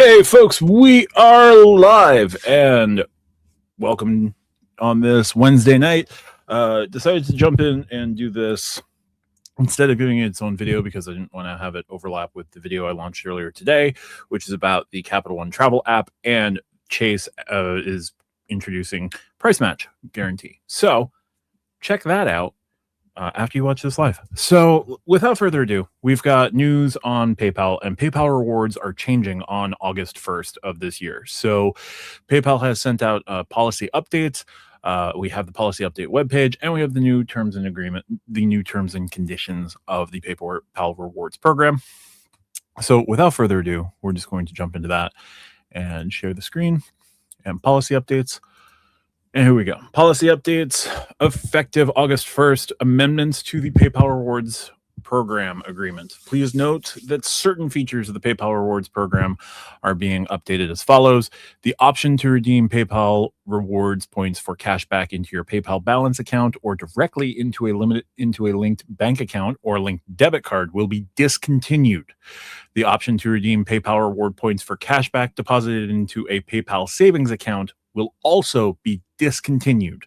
Hey folks, we are live and welcome on this Wednesday night. Decided to jump in and do this instead of giving it its own video because I didn't want to have it overlap with the video I launched earlier today, which is about the Capital One travel app, and Chase is introducing price match guarantee. So check that out after you watch this live. So without further ado, we've got news on PayPal, and PayPal rewards are changing on August 1st of this year. So PayPal has sent out policy updates. We have the policy update webpage, and we have the new terms and conditions of the PayPal rewards program. So without further ado, we're just going to jump into that and share the screen and policy updates. And here we go. Policy updates effective August 1st. Amendments to the PayPal Rewards Program agreement. Please note that certain features of the PayPal Rewards Program are being updated as follows. The option to redeem PayPal Rewards points for cash back into your PayPal balance account or directly into a linked bank account or linked debit card will be discontinued. The option to redeem PayPal Reward points for cash back deposited into a PayPal savings account will also be discontinued.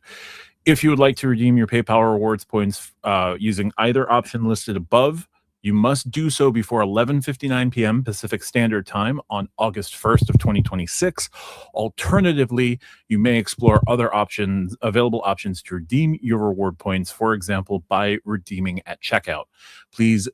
If you would like to redeem your PayPal rewards points using either option listed above, you must do so before 11:59 p.m. Pacific Standard Time on August 1st of 2026. Alternatively, you may explore available options to redeem your reward points, for example, by redeeming at checkout. Please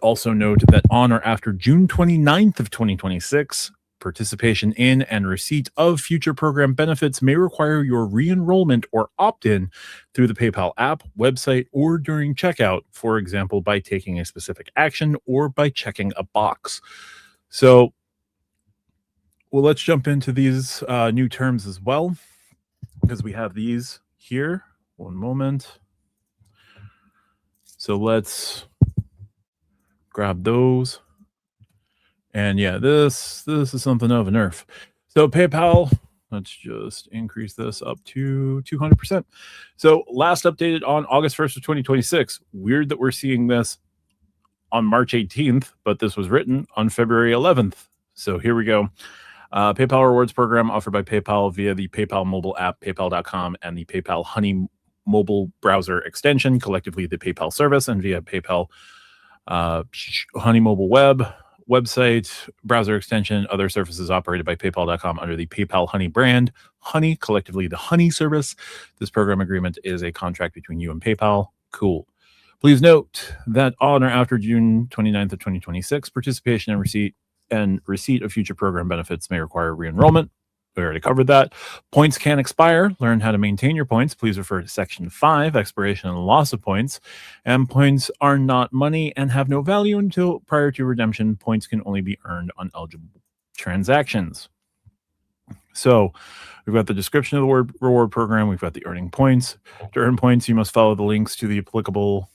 also note that on or after June 29th of 2026, participation in and receipt of future program benefits may require your re-enrollment or opt-in through the PayPal app, website, or during checkout, for example, by taking a specific action or by checking a box. So, well, let's jump into these new terms as well, because we have these here. One moment. So let's grab those. And yeah, this is something of a nerf. So PayPal, let's just increase this up to 200%. So last updated on August 1st of 2026. Weird that we're seeing this on March 18th, but this was written on February 11th. So here we go. PayPal rewards program offered by PayPal via the PayPal mobile app, paypal.com, and the PayPal Honey mobile browser extension, collectively the PayPal service, and via PayPal Honey mobile website, browser extension, other services operated by PayPal.com under the PayPal Honey brand. Honey, collectively the Honey service. This program agreement is a contract between you and PayPal. Cool. Please note that on or after June 29th of 2026, participation and receipt of future program benefits may require re-enrollment. We already covered that. Points can expire. Learn how to maintain your points. Please refer to Section 5, Expiration and Loss of Points. And points are not money and have no value until prior to redemption. Points can only be earned on eligible transactions. So we've got the description of the reward program. We've got the earning points. To earn points, you must follow the links to the applicable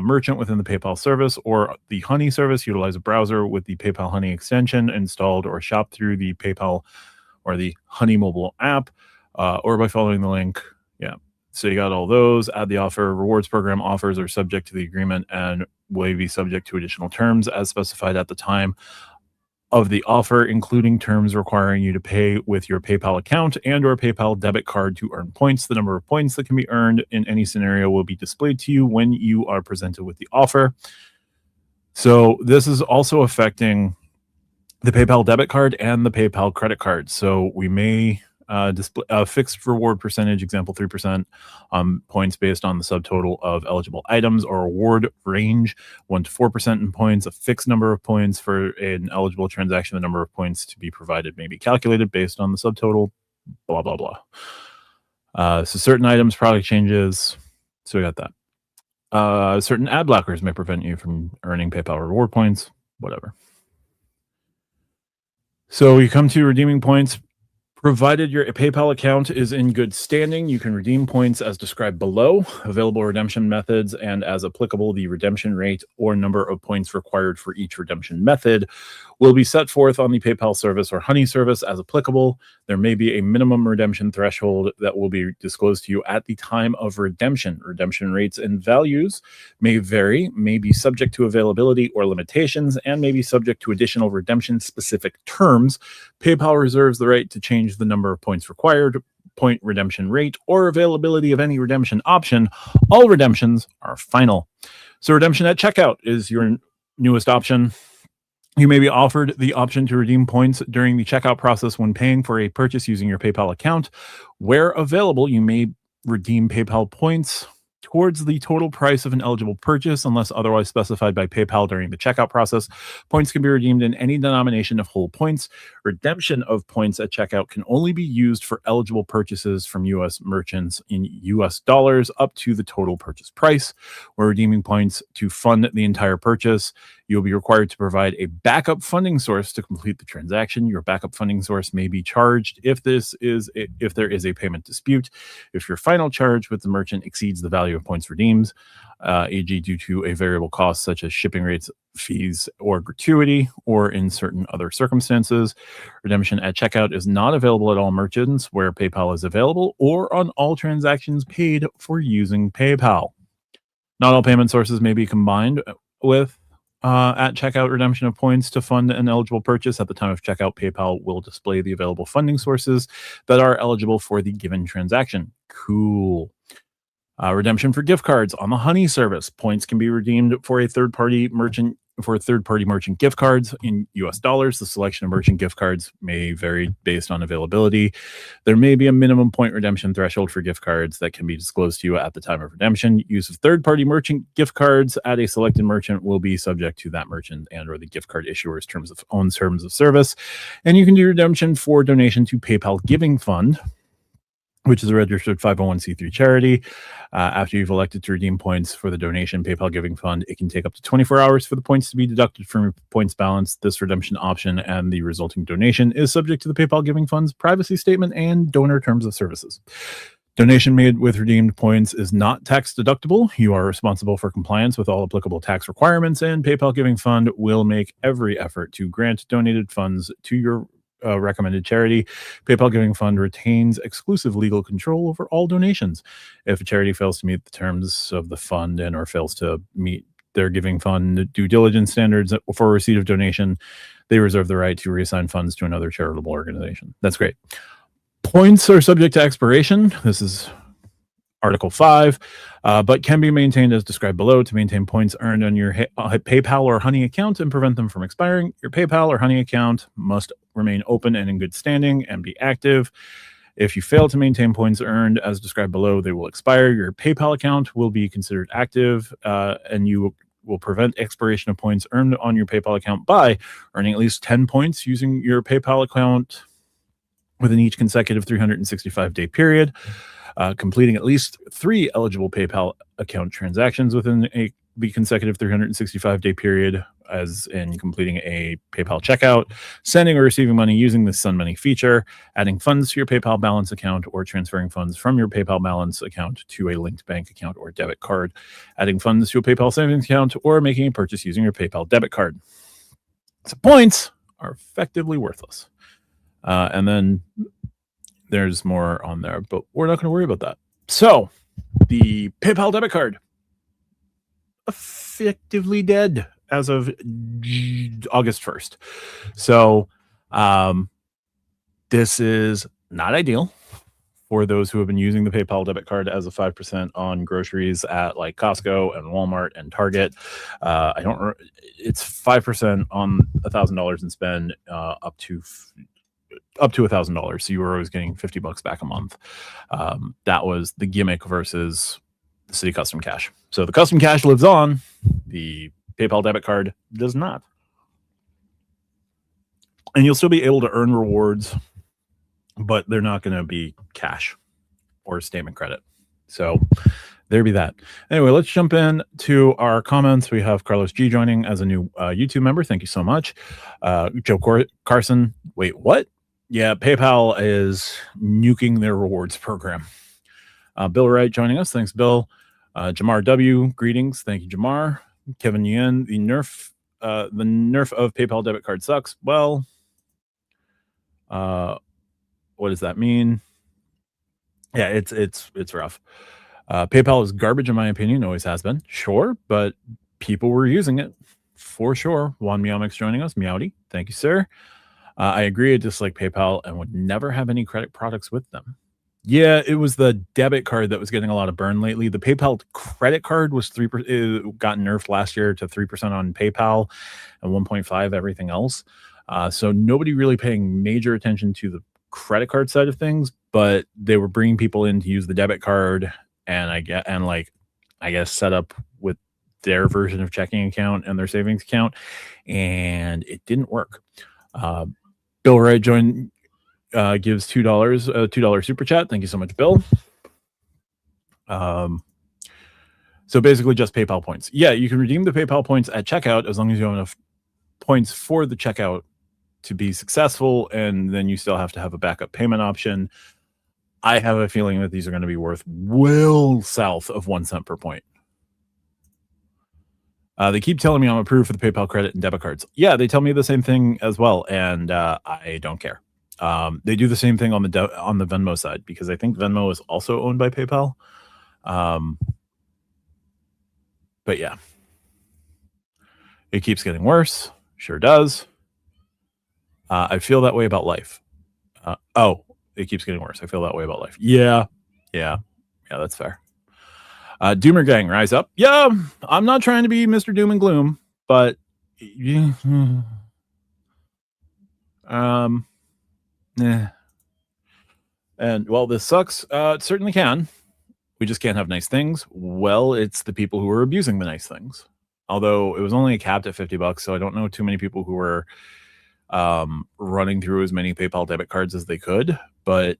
merchant within the PayPal service or the Honey service. Utilize a browser with the PayPal Honey extension installed or shop through the PayPal or the Honey mobile app, or by following the link. Yeah. So you got all those. Add the offer. Rewards program offers are subject to the agreement and will be subject to additional terms as specified at the time of the offer, including terms requiring you to pay with your PayPal account and or PayPal debit card to earn points. The number of points that can be earned in any scenario will be displayed to you when you are presented with the offer. So this is also affecting the PayPal debit card and the PayPal credit card. So we may display a fixed reward percentage, example 3%, points based on the subtotal of eligible items, or award range 1 to 4% in points. A fixed number of points for an eligible transaction. The number of points to be provided may be calculated based on the subtotal. Blah blah blah. So certain items, product changes. So we got that. Certain ad blockers may prevent you from earning PayPal reward points. Whatever. So you come to redeeming points. Provided your PayPal account is in good standing, you can redeem points as described below. Available redemption methods and, as applicable, the redemption rate or number of points required for each redemption method will be set forth on the PayPal service or Honey service as applicable. There may be a minimum redemption threshold that will be disclosed to you at the time of redemption. Redemption rates and values may vary, may be subject to availability or limitations, and may be subject to additional redemption-specific terms. PayPal reserves the right to change the number of points required, point redemption rate, or availability of any redemption option. All redemptions are final. So redemption at checkout is your newest option. You may be offered the option to redeem points during the checkout process when paying for a purchase using your PayPal account. Where available, you may redeem PayPal points towards the total price of an eligible purchase unless otherwise specified by PayPal during the checkout process. Points can be redeemed in any denomination of whole points. Redemption of points at checkout can only be used for eligible purchases from U.S. merchants in U.S. dollars up to the total purchase price. When redeeming points to fund the entire purchase, you'll be required to provide a backup funding source to complete the transaction. Your backup funding source may be charged if there is a payment dispute. If your final charge with the merchant exceeds the value of points redeemed, e.g. due to a variable cost such as shipping rates, fees, or gratuity, or in certain other circumstances. Redemption at checkout is not available at all merchants where PayPal is available or on all transactions paid for using PayPal. Not all payment sources may be combined with at checkout redemption of points to fund an eligible purchase. At the time of checkout, PayPal will display the available funding sources that are eligible for the given transaction. Cool. Redemption for gift cards on the Honey service. Points can be redeemed for a third-party merchant gift cards in US dollars. The selection of merchant gift cards may vary based on availability. There may be a minimum point redemption threshold for gift cards that can be disclosed to you at the time of redemption. Use of third-party merchant gift cards at a selected merchant will be subject to that merchant and or the gift card issuer's terms of service. And you can do redemption for donation to PayPal Giving Fund, which is a registered 501c3 charity. After you've elected to redeem points for the donation PayPal Giving Fund, it can take up to 24 hours for the points to be deducted from your points balance. This redemption option and the resulting donation is subject to the PayPal Giving Fund's privacy statement and donor terms of services. Donation made with redeemed points is not tax deductible. You are responsible for compliance with all applicable tax requirements, and PayPal Giving Fund will make every effort to grant donated funds to your recommended charity. PayPal Giving Fund retains exclusive legal control over all donations. If a charity fails to meet the terms of the fund and or fails to meet their giving fund due diligence standards for receipt of donation, they reserve the right to reassign funds to another charitable organization. That's great. Points are subject to expiration. This is Article 5, but can be maintained as described below. To maintain points earned on your PayPal or Honey account and prevent them from expiring, your PayPal or Honey account must remain open and in good standing and be active. If you fail to maintain points earned as described below, they will expire. Your PayPal account will be considered active, and you will prevent expiration of points earned on your PayPal account by earning at least 10 points using your PayPal account within each consecutive 365-day period. Completing at least 3 eligible PayPal account transactions within the consecutive 365-day period, as in completing a PayPal checkout, sending or receiving money using the Send Money feature, adding funds to your PayPal balance account, or transferring funds from your PayPal balance account to a linked bank account or debit card, adding funds to a PayPal savings account, or making a purchase using your PayPal debit card. So points are effectively worthless. And then there's more on there, but we're not going to worry about that. So the PayPal debit card, effectively dead as of August 1st. So this is not ideal for those who have been using the PayPal debit card as a 5% on groceries at like Costco and Walmart and Target. It's 5% on $1,000 in spend up to $1,000. So you were always getting $50 back a month. That was the gimmick versus the City Custom Cash. So the Custom Cash lives on. The PayPal debit card does not. And you'll still be able to earn rewards, but they're not going to be cash or statement credit. So there be that. Anyway, let's jump in to our comments. We have Carlos G joining as a new YouTube member. Thank you so much. Joe Carson. Wait, what? Yeah, PayPal is nuking their rewards program. Bill Wright joining us. Thanks, Bill. Jamar W. Greetings. Thank you, Jamar. Kevin Yen. The Nerf the nerf of PayPal debit card sucks. Well, what does that mean? Yeah, it's rough. PayPal is garbage in my opinion, always has been. Sure, but people were using it for sure. Juan Meowmix joining us. Meowdy. Thank you, sir. I agree. I dislike PayPal and would never have any credit products with them. Yeah, it was the debit card that was getting a lot of burn lately. The PayPal credit card was 3%, got nerfed last year to 3% on PayPal and 1.5 everything else. So nobody really paying major attention to the credit card side of things, but they were bringing people in to use the debit card and I guess set up with their version of checking account and their savings account, and it didn't work. Bill Wright gives $2, a $2 super chat. Thank you so much, Bill. So basically just PayPal points. Yeah, you can redeem the PayPal points at checkout as long as you have enough points for the checkout to be successful, and then you still have to have a backup payment option. I have a feeling that these are going to be worth well south of 1 cent per point. They keep telling me I'm approved for the PayPal credit and debit cards. Yeah, they tell me the same thing as well, and I don't care. They do the same thing on the Venmo side, because I think Venmo is also owned by PayPal. But yeah, it keeps getting worse. Sure does. I feel that way about life. It keeps getting worse. I feel that way about life. Yeah, that's fair. Doomer Gang, rise up. Yeah, I'm not trying to be Mr. Doom and Gloom, but yeah. And well, this sucks. It certainly can. We just can't have nice things. Well, it's the people who are abusing the nice things. Although it was only capped at $50, so I don't know too many people who were running through as many PayPal debit cards as they could, but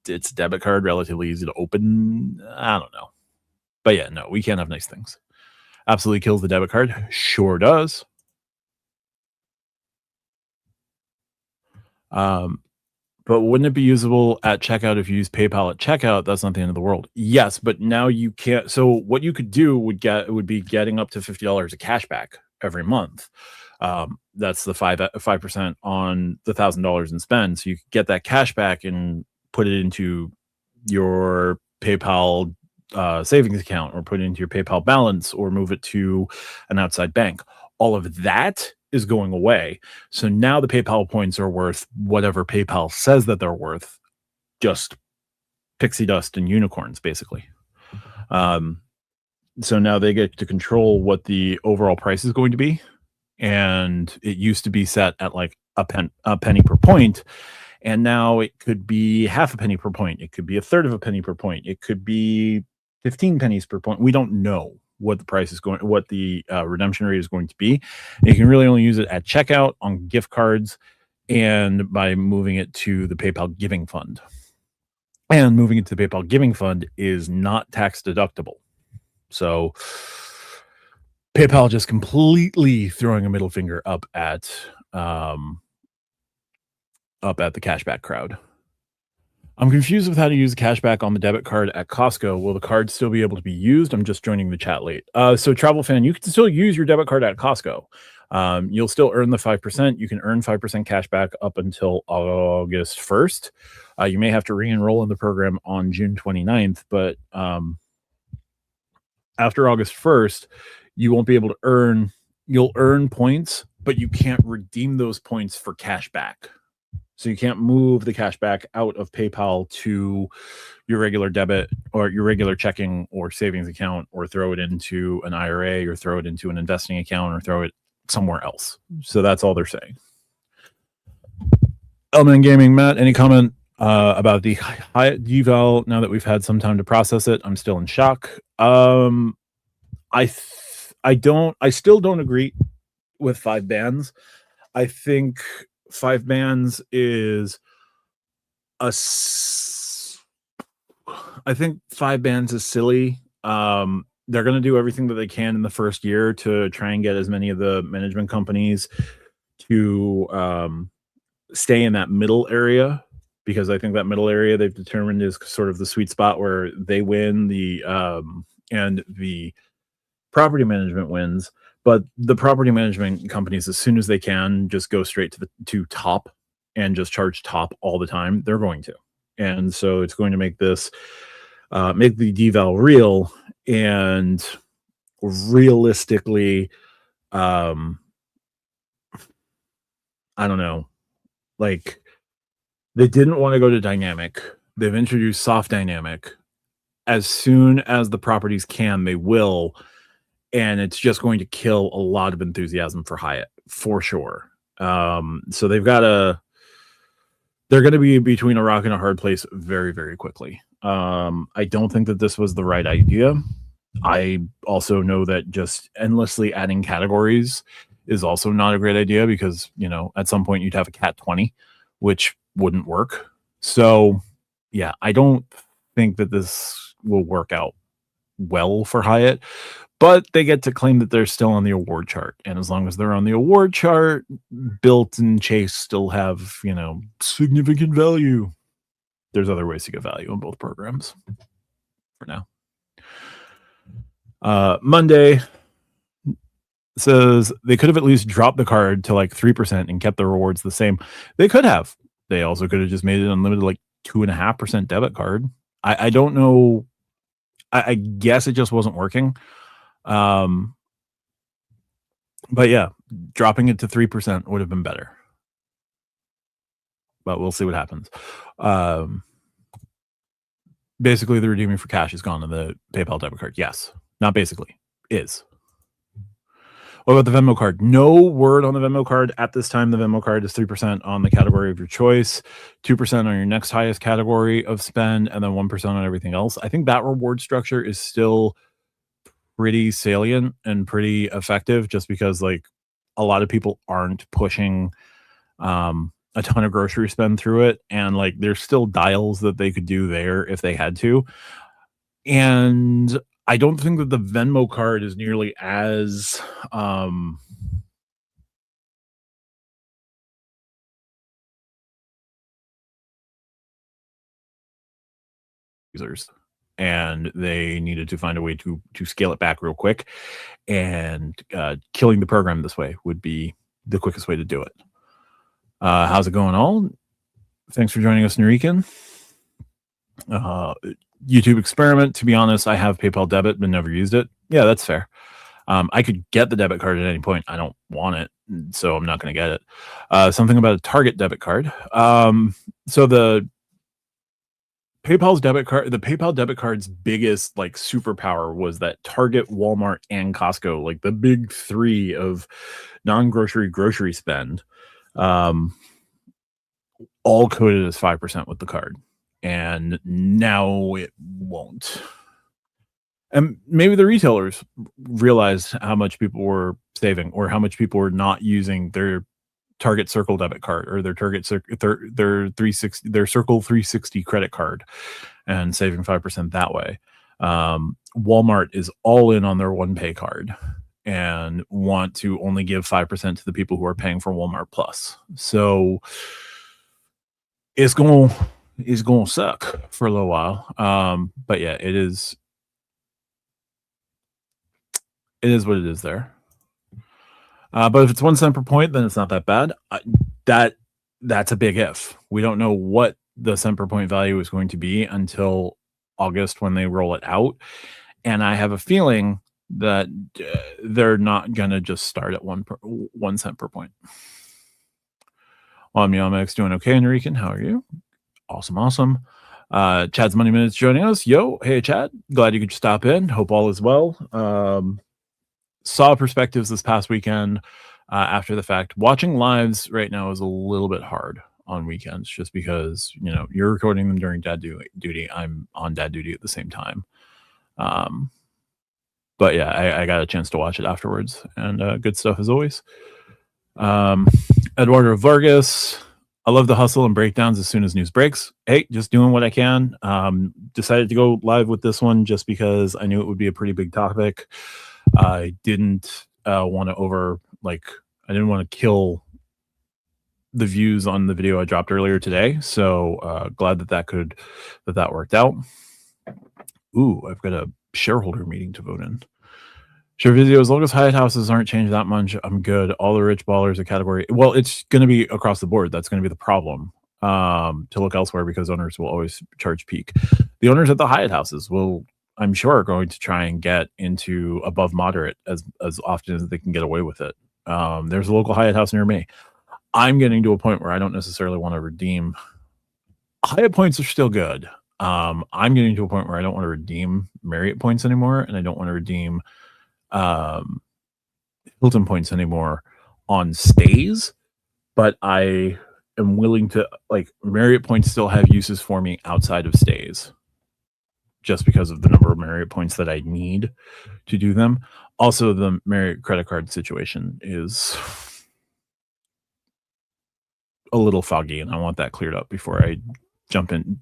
it's a debit card, relatively easy to open. I don't know. But yeah, no, we can't have nice things. Absolutely kills the debit card. Sure does. But wouldn't it be usable at checkout if you use PayPal at checkout? That's not the end of the world. Yes, but now you can't. So what you could do would be getting up to $50 of cash back every month. That's the 5% on the $1,000 in spend. So you could get that cash back and put it into your PayPal savings account, or put it into your PayPal balance, or move it to an outside bank. All of that is going away. So now the PayPal points are worth whatever PayPal says that they're worth, just pixie dust and unicorns, basically. So now they get to control what the overall price is going to be. And it used to be set at like a penny per point. And now it could be half a penny per point. It could be a third of a penny per point. It could be 15 pennies per point. We don't know what the price is going, what the redemption rate is going to be. And you can really only use it at checkout, on gift cards, and by moving it to the PayPal Giving Fund. And moving it to the PayPal Giving Fund is not tax deductible. So PayPal just completely throwing a middle finger up at the cashback crowd. I'm confused with how to use cashback on the debit card at Costco. Will the card still be able to be used? I'm just joining the chat late. So Travel Fan, you can still use your debit card at Costco. You'll still earn the 5%. You can earn 5% cashback up until August 1st. You may have to re-enroll in the program on June 29th, but after August 1st, you won't be able to earn. You'll earn points, but you can't redeem those points for cashback. So you can't move the cash back out of PayPal to your regular debit or your regular checking or savings account, or throw it into an IRA, or throw it into an investing account, or throw it somewhere else. So that's all they're saying. Elman Gaming, Matt, any comment about the Hyatt deval now that we've had some time to process it? I'm still in shock. I still don't agree with 5 bands. I think 5 bands is silly. They're going to do everything that they can in the first year to try and get as many of the management companies to stay in that middle area, because I think that middle area they've determined is sort of the sweet spot where they win and the property management wins. But the property management companies, as soon as they can, just go straight to top and just charge top all the time. They're going to, and so it's going to make this make the deval real. And realistically, I don't know, like they didn't want to go to dynamic. They've introduced soft dynamic. As soon as the properties can, they will. And it's just going to kill a lot of enthusiasm for Hyatt, for sure. So they're going to be between a rock and a hard place very, very quickly. I don't think that this was the right idea. I also know that just endlessly adding categories is also not a great idea because, at some point you'd have a cat 20, which wouldn't work. So yeah, I don't think that this will work out well for Hyatt, but they get to claim that they're still on the award chart. And as long as they're on the award chart, Bilt and Chase still have, significant value. There's other ways to get value in both programs for now. Monday says they could have at least dropped the card to like 3% and kept the rewards the same. They could have. They also could have just made it unlimited, like 2.5% debit card. I don't know. I guess it just wasn't working. But yeah, dropping it to 3% would have been better. But we'll see what happens. Basically, the redeeming for cash is gone on the PayPal debit card. Yes. Not basically. Is. What about the Venmo card? No word on the Venmo card. At this time, the Venmo card is 3% on the category of your choice, 2% on your next highest category of spend, and then 1% on everything else. I think that reward structure is still pretty salient and pretty effective just because, like, a lot of people aren't pushing a ton of grocery spend through it. And, like, there's still dials that they could do there if they had to. And I don't think that the Venmo card is nearly as users, and they needed to find a way to scale it back real quick. And killing the program this way would be the quickest way to do it. How's it going, all? Thanks for joining us, Narikin. YouTube experiment. To be honest, I have PayPal debit but never used it. Yeah, that's fair. I could get the debit card at any point. I don't want it, so I'm not going to get it. Something about a Target debit card. So the PayPal debit card's biggest like superpower was that Target, Walmart, and Costco, like the big three of non-grocery grocery spend, all coded as 5% with the card. And now it won't. And maybe the retailers realized how much people were saving or how much people were not using their Target Circle debit card or their their Circle 360 credit card and saving 5% that way. Walmart is all in on their OnePay card and want to only give 5% to the people who are paying for Walmart Plus. So it's going to suck for a little while. But yeah, it is what it is there. But if it's 1 cent per point, then it's not that bad. That's a big if. We don't know what the cent per point value is going to be until August when they roll it out. And I have a feeling that they're not going to just start at 1 cent per point. Well, I'm Amex, doing okay, Enrican. How are you? Awesome. Chad's Money Minutes joining us. Yo, hey, Chad. Glad you could stop in. Hope all is well. Saw perspectives this past weekend after the fact. Watching lives right now is a little bit hard on weekends just because, you're recording them during dad duty. I'm on dad duty at the same time. But yeah, I got a chance to watch it afterwards, and good stuff as always. Eduardo Vargas, I love the hustle and breakdowns as soon as news breaks. Hey, just doing what I can. Decided to go live with this one just because I knew it would be a pretty big topic. I didn't want to I didn't want to kill the views on the video I dropped earlier today. So glad that worked out. Ooh, I've got a shareholder meeting to vote in. Sure, video. As long as Hyatt houses aren't changed that much, I'm good. All the rich ballers are category. Well, it's going to be across the board. That's going to be the problem. To look elsewhere because owners will always charge peak. The owners at the Hyatt houses will, I'm sure, are going to try and get into above moderate as often as they can get away with it. There's a local Hyatt house near me. I'm getting to a point where I don't necessarily want to redeem. Hyatt points are still good. I'm getting to a point where I don't want to redeem Marriott points anymore, and I don't want to redeem Hilton points anymore on stays, but I am willing to, like, Marriott points still have uses for me outside of stays just because of the number of Marriott points that I need to do them. Also, the Marriott credit card situation is a little foggy, and I want that cleared up before I jump in.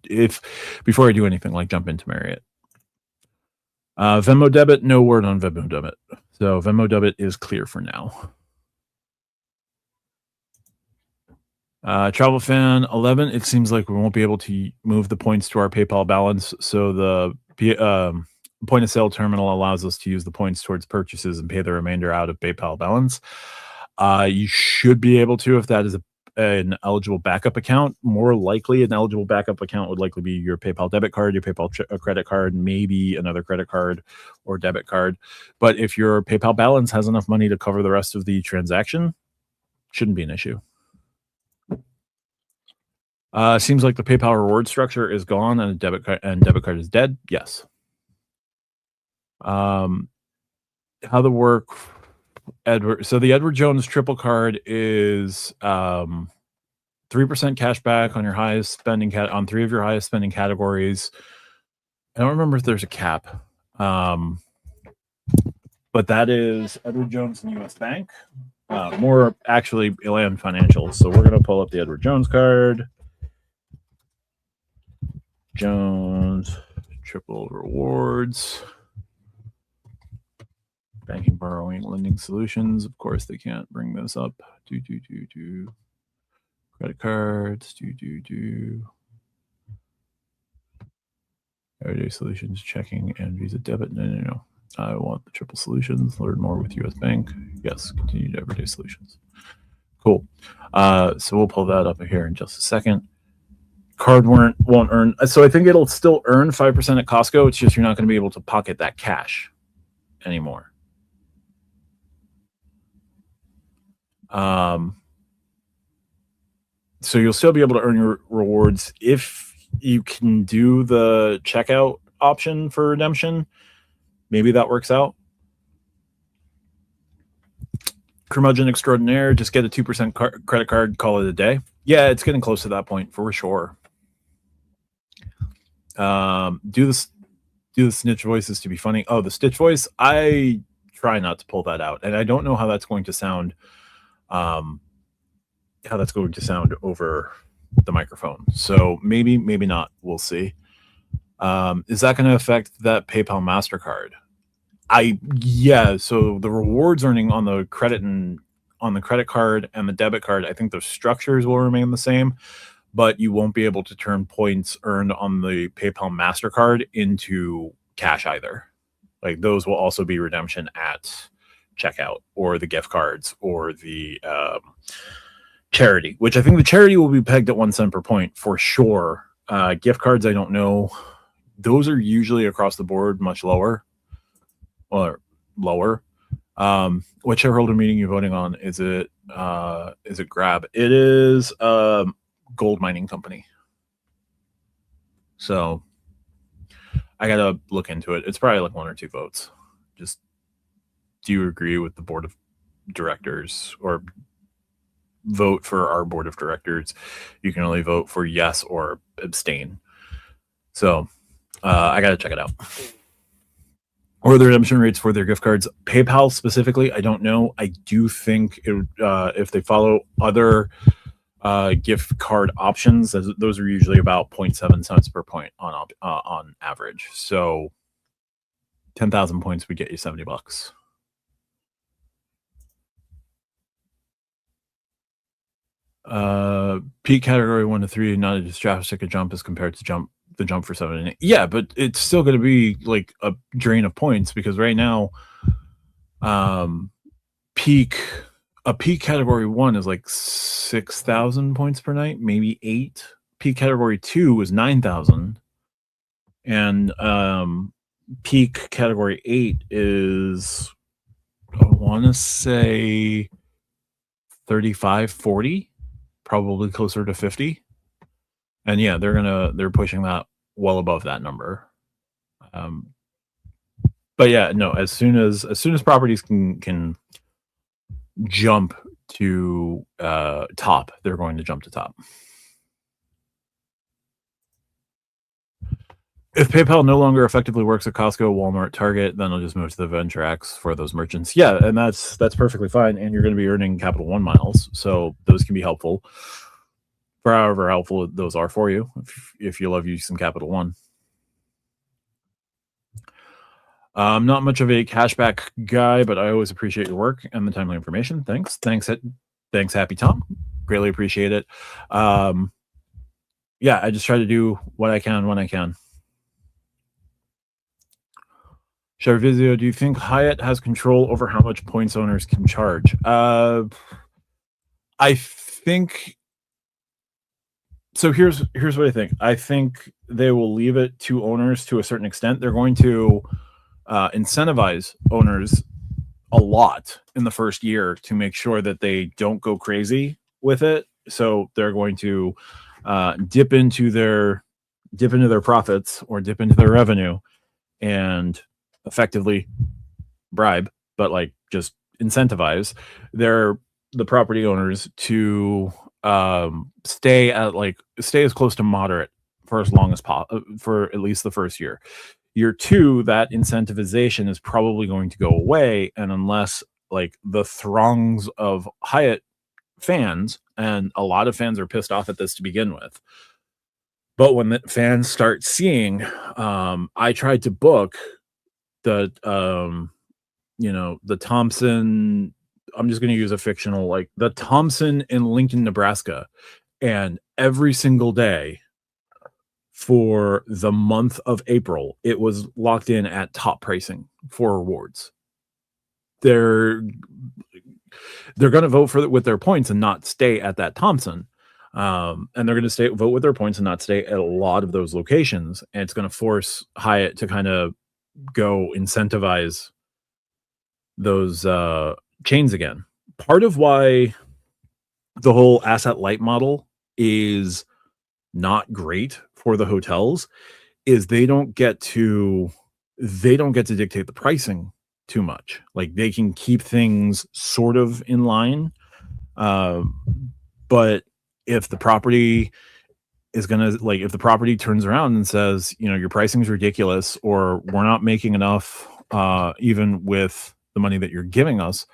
Before I do anything like jump into Marriott. Venmo debit, no word on Venmo debit. So Venmo debit is clear for now. Travel fan 11, it seems like we won't be able to move the points to our PayPal balance. So the point of sale terminal allows us to use the points towards purchases and pay the remainder out of PayPal balance. You should be able to if that is an eligible backup account. More likely, an eligible backup account would likely be your PayPal debit card, your PayPal credit card, maybe another credit card or debit card. But if your PayPal balance has enough money to cover the rest of the transaction, shouldn't be an issue. Seems like the PayPal reward structure is gone and debit card is dead. Yes. How the work, Edward. So the Edward Jones triple card is 3% cash back on your highest spending on 3 of your highest spending categories. I don't remember if there's a cap, but that is Edward Jones and U.S. Bank. More actually Elan Financial. So we're gonna pull up the Edward Jones card. Jones triple rewards. Banking, borrowing, lending solutions. Of course, they can't bring this up. Credit cards. Everyday solutions, checking, and Visa debit. No. I want the triple solutions. Learn more with U.S. Bank. Yes, continue to everyday solutions. Cool. So we'll pull that up here in just a second. Card won't earn. So I think it'll still earn 5% at Costco. It's just you're not going to be able to pocket that cash anymore. So you'll still be able to earn your rewards if you can do the checkout option for redemption. Maybe that works out. Curmudgeon extraordinaire, just get a 2% credit card, call it a day. Yeah, it's getting close to that point for sure. Do the snitch voices to be funny. Oh, the Stitch voice, I try not to pull that out, and I don't know how that's going to sound. How that's going to sound over the microphone. So maybe not. We'll see. Is that going to affect that PayPal MasterCard? Yeah. So the rewards earning on the credit and on the credit card and the debit card, I think the structures will remain the same, but you won't be able to turn points earned on the PayPal MasterCard into cash either. Like those will also be redemption at checkout, or the gift cards, or the charity, which I think the charity will be pegged at 1 cent per point for sure. Gift cards, I don't know. Those are usually across the board much lower. Or lower. What shareholder meeting you voting on? Is it Grab? It is gold mining company. So I gotta look into it. It's probably like 1 or 2 votes. Just, do you agree with the board of directors, or vote for our board of directors? You can only vote for yes or abstain. So I gotta check it out. Or the redemption rates for their gift cards. PayPal specifically, I don't know. I do think if they follow other gift card options, those are usually about 0.7 cents per point on average. So 10,000 points would get you $70. Peak category 1 to 3, not as drastic a jump as compared to the jump for 7 and 8. Yeah, but it's still going to be like a drain of points, because right now Um, peak a peak category 1 is like 6,000 points per night, maybe 8. Peak category 2 is 9,000. And peak category 8 is, I want to say 35, 40, probably closer to 50. And yeah, they're pushing that well above that number. But yeah, no, as soon as properties can jump to top, they're going to jump to top. If PayPal no longer effectively works at Costco, Walmart, Target, then I'll just move to the Venturex for those merchants. Yeah, and that's perfectly fine. And you're going to be earning Capital One miles, so those can be helpful. For however helpful those are for you, if you love using Capital One. I'm not much of a cashback guy, but I always appreciate your work and the timely information. Thanks, Happy Tom. Greatly appreciate it. Yeah, I just try to do what I can when I can. Sharvizio, do you think Hyatt has control over how much points owners can charge? I think so. Here's what I think. I think they will leave it to owners to a certain extent. They're going to incentivize owners a lot in the first year to make sure that they don't go crazy with it. So they're going to dip into their profits or dip into their revenue and effectively bribe, but like just incentivize the property owners to stay as close to moderate for as long as possible, for at least the first year. Year 2, that incentivization is probably going to go away, and unless like the throngs of Hyatt fans, and a lot of fans are pissed off at this to begin with, but when the fans start seeing, I tried to book the the Thompson, I'm just going to use a fictional, like the Thompson in Lincoln, Nebraska, and every single day for the month of April, it was locked in at top pricing for rewards. They're going to vote with their points and not stay at that Thompson. And they're going to vote with their points and not stay at a lot of those locations. And it's going to force Hyatt to kind of go incentivize those chains again. Part of why the whole asset light model is not great for the hotels is they don't get to dictate the pricing too much. Like they can keep things sort of in line, but if the property is gonna, like, if the property turns around and says, your pricing is ridiculous, or we're not making enough, even with the money that you're giving us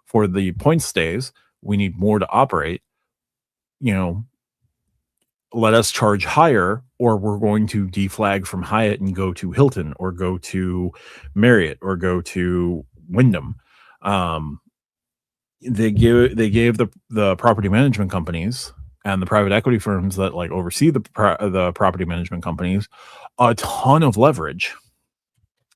for the point stays, we need more to operate, let us charge higher, or we're going to deflag from Hyatt and go to Hilton or go to Marriott or go to Wyndham. They gave the property management companies and the private equity firms that like oversee the property management companies a ton of leverage.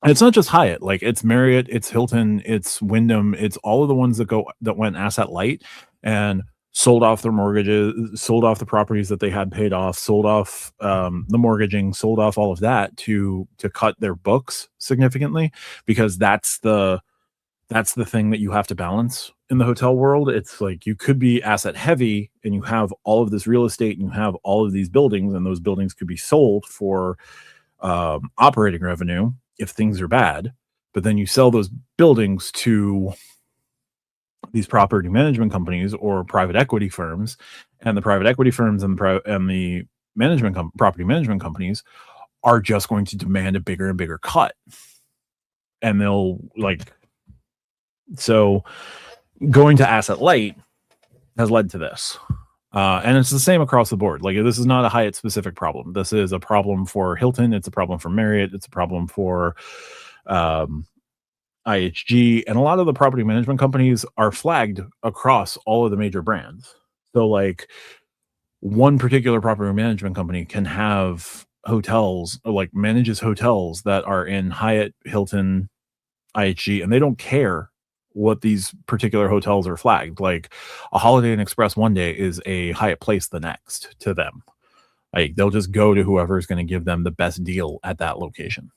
And it's not just Hyatt, like it's Marriott, it's Hilton, it's Wyndham, it's all of the ones that went asset light and sold off their mortgages, sold off the properties that they had paid off, sold off the mortgaging, sold off all of that to cut their books significantly, because that's the thing that you have to balance in the hotel world. It's like you could be asset heavy and you have all of this real estate and you have all of these buildings, and those buildings could be sold for operating revenue if things are bad, but then you sell those buildings to these property management companies or private equity firms, and the private equity firms and the property management companies are just going to demand a bigger and bigger cut. And they'll so going to asset light has led to this. And it's the same across the board. Like, this is not a Hyatt specific problem. This is a problem for Hilton. It's a problem for Marriott. It's a problem for IHG, and a lot of the property management companies are flagged across all of the major brands. So like one particular property management company can have hotels, or like manages hotels that are in Hyatt, Hilton, IHG, and they don't care what these particular hotels are flagged. Like a Holiday Inn Express one day is a Hyatt Place the next to them. Like they'll just go to whoever is going to give them the best deal at that location.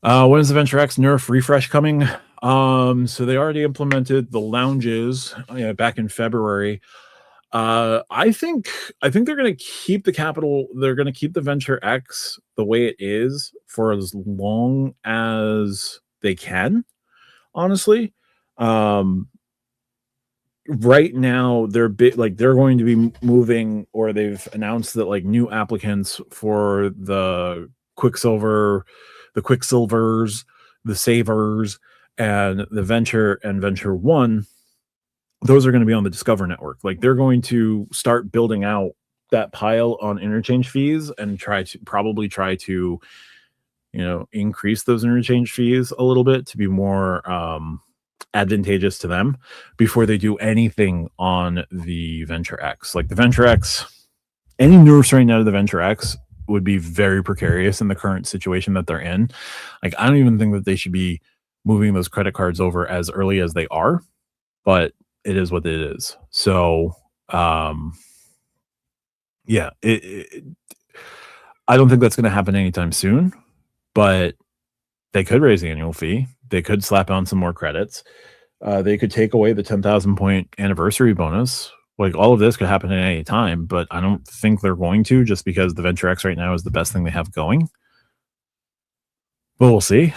When is the Venture X Nerf refresh coming? So they already implemented the lounges back in February. I think they're going to keep the capital. They're going to keep the Venture X the way it is for as long as they can. Honestly, right now they're they're going to be moving, or they've announced that like new applicants for the Quicksilvers, the Savers, and the Venture and Venture One, those are going to be on the Discover network. Like they're going to start building out that pile on interchange fees and try to increase those interchange fees a little bit to be more advantageous to them before they do anything on the Venture X. Like the Venture X, any nerfs right now to the Venture X would be very precarious in the current situation that they're in. Like I don't even think that they should be moving those credit cards over as early as they are, but it is what it is. So I don't think that's going to happen anytime soon, but they could raise the annual fee. They could slap on some more credits. They could take away the 10,000 point anniversary bonus. Like all of this could happen at any time, but I don't think they're going to, just because the Venture X right now is the best thing they have going. But we'll see.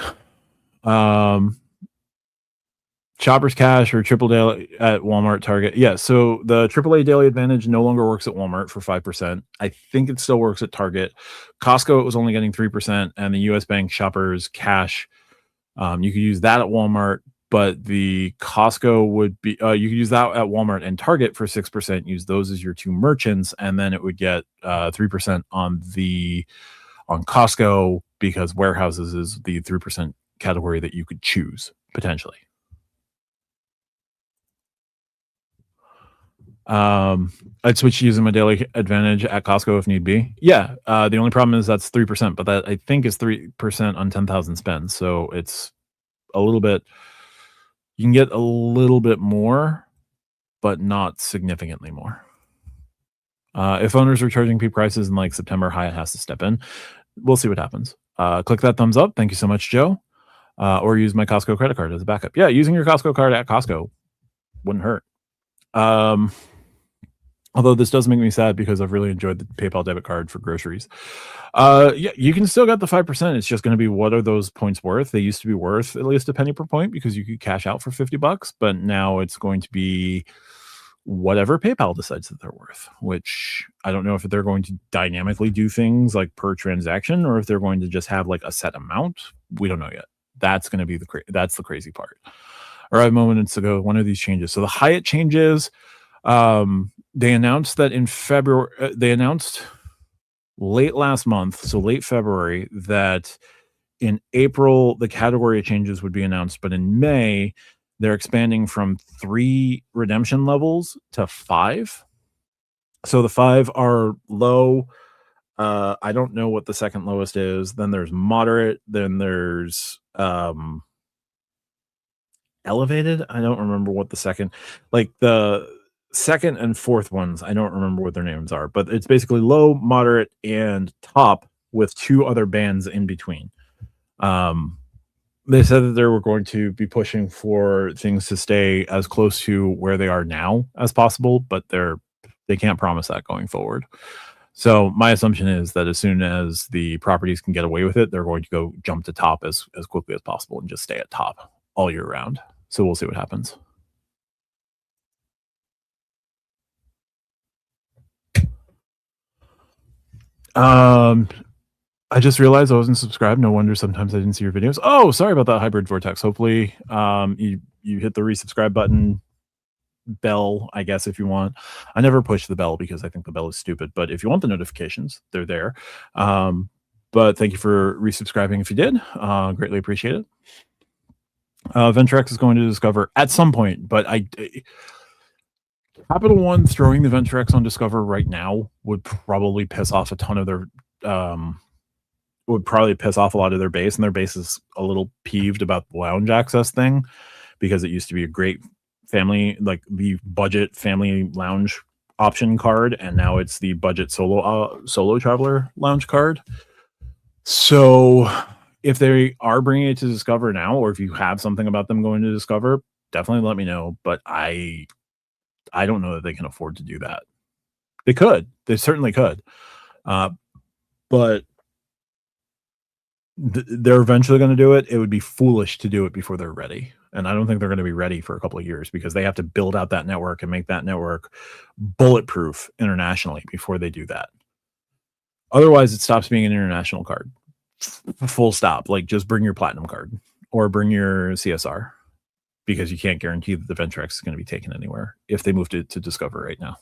Shoppers Cash or Triple Daily at Walmart, Target. Yeah, so the AAA Daily Advantage no longer works at Walmart for 5%. I think it still works at Target. Costco, it was only getting 3%, and the U.S. Bank Shoppers Cash, you could use that at Walmart, but the Costco would be, you could use that at Walmart and Target for 6%, use those as your two merchants, and then it would get 3% on Costco, because warehouses is the 3% category that you could choose, potentially. I'd switch using my Daily Advantage at Costco if need be. Yeah, the only problem is that's 3%, but that I think is 3% on 10,000 spends, so it's a little bit. You can get a little bit more, but not significantly more. If owners are charging peak prices in like September, Hyatt has to step in. We'll see what happens. Click that thumbs up. Thank you so much, Joe. Or use my Costco credit card as a backup. Yeah, using your Costco card at Costco wouldn't hurt. Although this does make me sad because I've really enjoyed the PayPal debit card for groceries. Yeah, you can still get the 5%. It's just going to be, what are those points worth? They used to be worth at least a penny per point because you could cash out for $50, but now it's going to be whatever PayPal decides that they're worth, which I don't know if they're going to dynamically do things like per transaction, or if they're going to just have like a set amount. We don't know yet. That's going to be that's the crazy part. All right, moments ago, one of these changes. So the Hyatt changes, they announced that in February, they announced late last month, so late February, that in April, the category changes would be announced, but in May, they're expanding from 3 redemption levels to 5. So the 5 are low. I don't know what the second lowest is. Then there's moderate. Then there's elevated. I don't remember what the second, like the second and fourth ones, I don't remember what their names are, but it's basically low, moderate, and top with 2 other bands in between. They said that they were going to be pushing for things to stay as close to where they are now as possible, but they can't promise that going forward. So my assumption is that as soon as the properties can get away with it, they're going to go jump to top as quickly as possible and just stay at top all year round. So we'll see what happens. I just realized I wasn't subscribed. No wonder sometimes I didn't see your videos. Oh, sorry about that, Hybrid Vortex. Hopefully, you hit the resubscribe button, bell, I guess, if you want. I never push the bell because I think the bell is stupid, but if you want the notifications, they're there. But thank you for resubscribing if you did. Greatly appreciate it. Venture X is going to Discover at some point, but Capital One throwing the Venture X on Discover right now would probably piss off a ton of their would probably piss off a lot of their base, and their base is a little peeved about the lounge access thing because it used to be a great family, like the budget family lounge option card, and now it's the budget solo traveler lounge card. So if they are bringing it to Discover now, or if you have something about them going to Discover, definitely let me know. But I don't know that they can afford to do that. They could. They certainly could. But they're eventually going to do it. It would be foolish to do it before they're ready. And I don't think they're going to be ready for a couple of years because they have to build out that network and make that network bulletproof internationally before they do that. Otherwise, it stops being an international card. Full stop. Like, just bring your platinum card or bring your CSR, because you can't guarantee that the Ventrex is going to be taken anywhere if they moved it to Discover right now.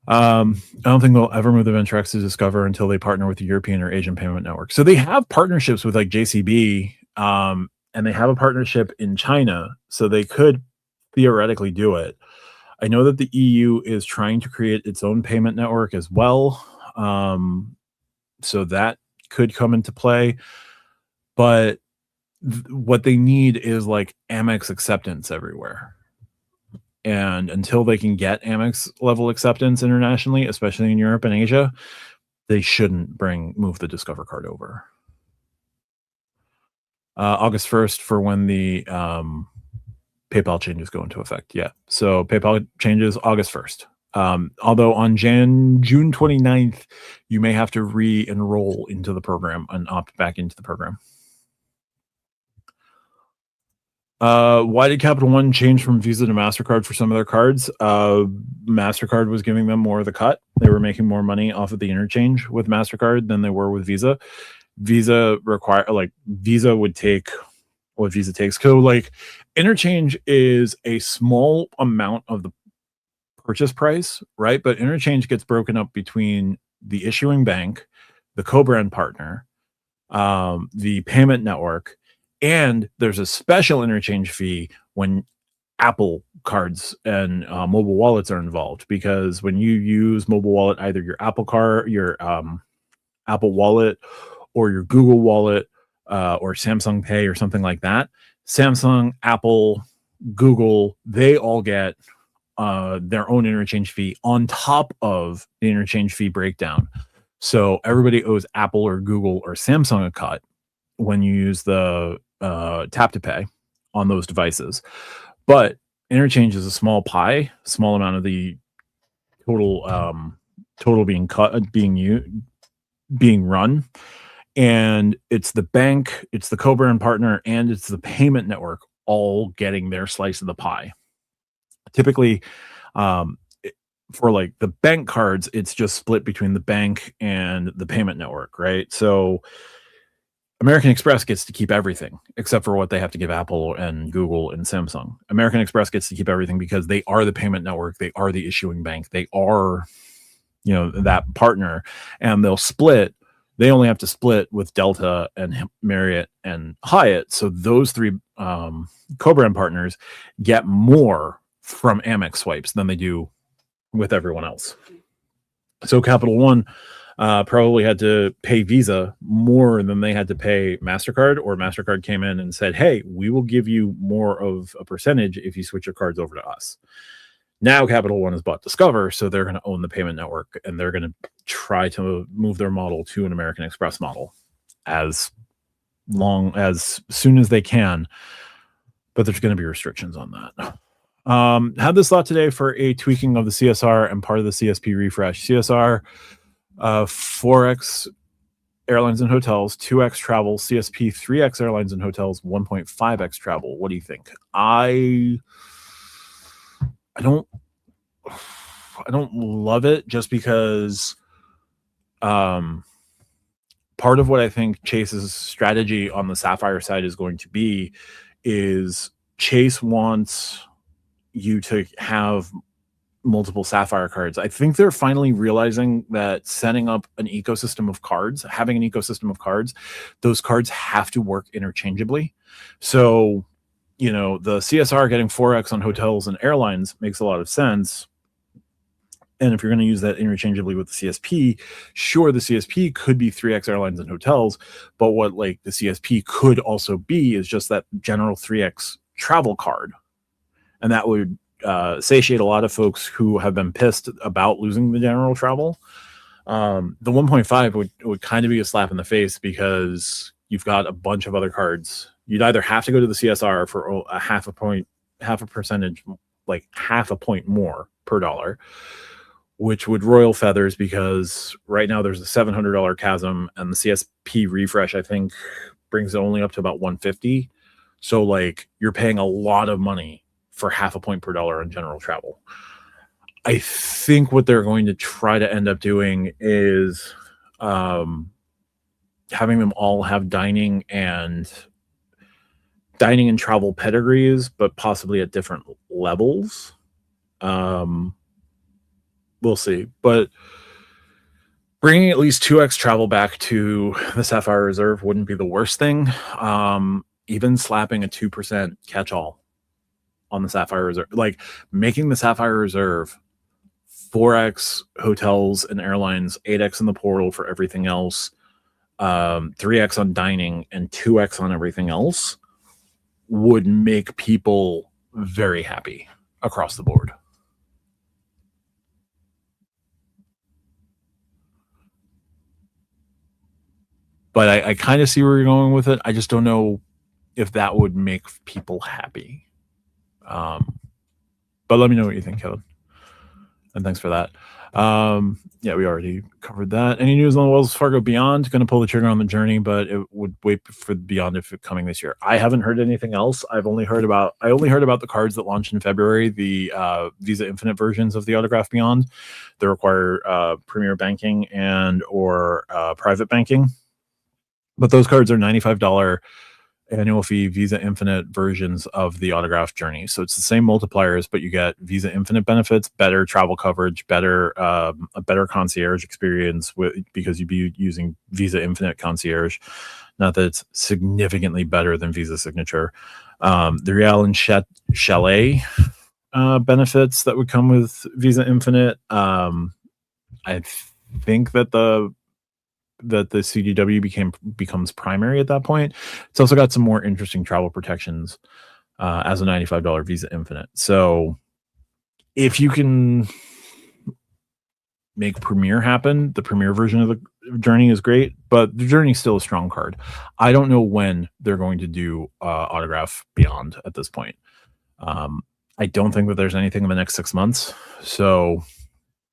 I don't think they'll ever move the Ventrex to Discover until they partner with the European or Asian payment network. So they have partnerships with like JCB, and they have a partnership in China, so they could theoretically do it. I know that the EU is trying to create its own payment network as well, so that could come into play. But what they need is like Amex acceptance everywhere. And until they can get Amex level acceptance internationally, especially in Europe and Asia, they shouldn't move the Discover card over. August 1st for when the PayPal changes go into effect. Yeah. So PayPal changes August 1st. Although on June 29th, you may have to re-enroll into the program and opt back into the program. Why did Capital One change from Visa to MasterCard for some of their cards? MasterCard was giving them more of the cut. They were making more money off of the interchange with MasterCard than they were with Visa. Visa would take what Visa takes. So like interchange is a small amount of the purchase price, right? But interchange gets broken up between the issuing bank, the co-brand partner, the payment network, and there's a special interchange fee when Apple cards and mobile wallets are involved, because when you use mobile wallet, either your Apple card, your Apple Wallet, or your Google Wallet, or Samsung Pay or something like that, Samsung, Apple, Google, they all get their own interchange fee on top of the interchange fee breakdown. So everybody owes Apple or Google or Samsung a cut when you use the tap to pay on those devices. But interchange is a small pie, small amount of the total being cut, being run. And it's the bank, it's the co-brand partner, and it's the payment network all getting their slice of the pie. Typically, for like the bank cards, it's just split between the bank and the payment network, right? So American Express gets to keep everything except for what they have to give Apple and Google and Samsung. American Express gets to keep everything because they are the payment network, they are the issuing bank, they are, that partner, and they'll split. They only have to split with Delta and Marriott and Hyatt. So those three co-brand partners get more from Amex swipes than they do with everyone else. So Capital One probably had to pay Visa more than they had to pay MasterCard, or MasterCard came in and said, hey, we will give you more of a percentage if you switch your cards over to us. Now Capital One has bought Discover, so they're going to own the payment network, and they're going to try to move their model to an American Express model as soon as they can. But there's going to be restrictions on that. Had this thought today for a tweaking of the CSR and part of the CSP refresh. CSR, 4x airlines and hotels, 2x travel, CSP, 3x airlines and hotels, 1.5x travel. What do you think? I don't love it, just because part of what I think Chase's strategy on the Sapphire side is going to be is Chase wants you to have multiple Sapphire cards. I think they're finally realizing that setting up an ecosystem of cards, having an ecosystem of cards, those cards have to work interchangeably. So the CSR getting 4x on hotels and airlines makes a lot of sense. And if you're going to use that interchangeably with the CSP, sure, the CSP could be 3X airlines and hotels, but what like the CSP could also be is just that general 3X travel card. And that would satiate a lot of folks who have been pissed about losing the general travel. The 1.5 would kind of be a slap in the face because you've got a bunch of other cards. You'd either have to go to the CSR for a half a point more per dollar, which would royal feathers because right now there's a $700 chasm and the CSP refresh, I think, brings it only up to about $150. So like you're paying a lot of money for half a point per dollar on general travel. I think what they're going to try to end up doing is having them all have dining and travel pedigrees, but possibly at different levels. We'll see. But bringing at least 2X travel back to the Sapphire Reserve wouldn't be the worst thing. Even slapping a 2% catch-all on the Sapphire Reserve, like making the Sapphire Reserve 4X hotels and airlines, 8X in the portal for everything else, 3X on dining, and 2X on everything else would make people very happy across the board. But I kind of see where you're going with it. I just don't know if that would make people happy. But let me know what you think, Kevin. And thanks for that. Yeah, we already covered that. Any news on the Wells Fargo Beyond? Going to pull the trigger on the Journey, but it would wait for Beyond if it's coming this year. I haven't heard anything else. I only heard about the cards that launched in February, the Visa Infinite versions of the Autograph Beyond. They require Premier Banking and or private banking. But those cards are $95 annual fee Visa Infinite versions of the Autograph Journey. So it's the same multipliers, but you get Visa Infinite benefits, better travel coverage, a better concierge experience because you'd be using Visa Infinite Concierge. Not that it's significantly better than Visa Signature. The Real and Chalet benefits that would come with Visa Infinite. I think that the CDW becomes primary at that point. It's also got some more interesting travel protections as a $95 Visa Infinite. So if you can make Premier happen, the Premier version of the Journey is great, but the Journey is still a strong card. I don't know when they're going to do Autograph Beyond at this point. I don't think that there's anything in the next 6 months. So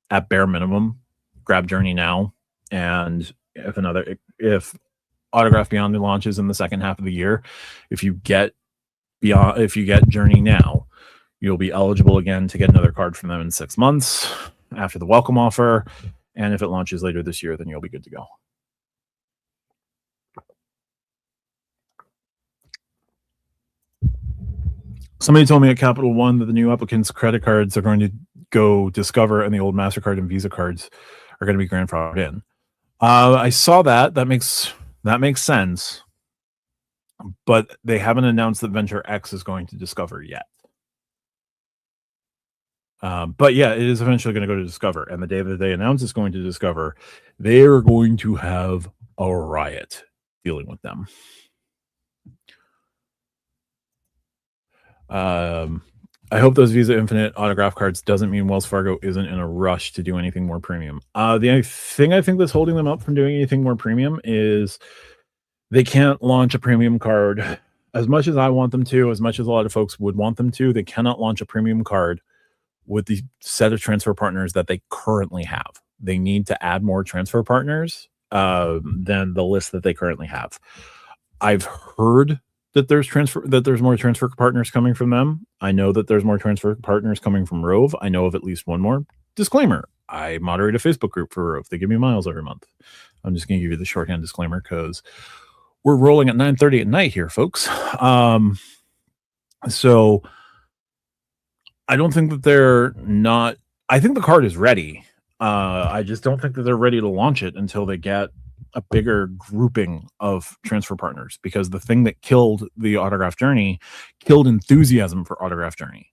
at bare minimum, grab Journey now. And if Autograph Beyond launches in the second half of the year, if you get Journey now, you'll be eligible again to get another card from them in 6 months after the welcome offer. And if it launches later this year, then you'll be good to go. Somebody told me at Capital One that the new applicants' credit cards are going to go Discover and the old MasterCard and Visa cards are going to be grandfathered in. I saw that. That makes sense. But they haven't announced that Venture X is going to Discover yet. But yeah, it is eventually going to go to Discover. And the day that they announce it's going to Discover, they are going to have a riot dealing with them. I hope those Visa Infinite autograph cards doesn't mean Wells Fargo isn't in a rush to do anything more premium. The thing I think that's holding them up from doing anything more premium is they can't launch a premium card as much as I want them to, as much as a lot of folks would want them to. They cannot launch a premium card with the set of transfer partners that they currently have. They need to add more transfer partners than the list that they currently have. I've heard that there's more transfer partners coming from them. I know that there's more transfer partners coming from Rove. I know of at least one more. Disclaimer, I moderate a Facebook group for Rove. They give me miles every month. I'm just going to give you the shorthand disclaimer because we're rolling at 9:30 at night here, folks. So I don't think that they're not. I think the card is ready. I just don't think that they're ready to launch it until they get a bigger grouping of transfer partners, because the thing that killed the Autograph Journey killed enthusiasm for Autograph Journey.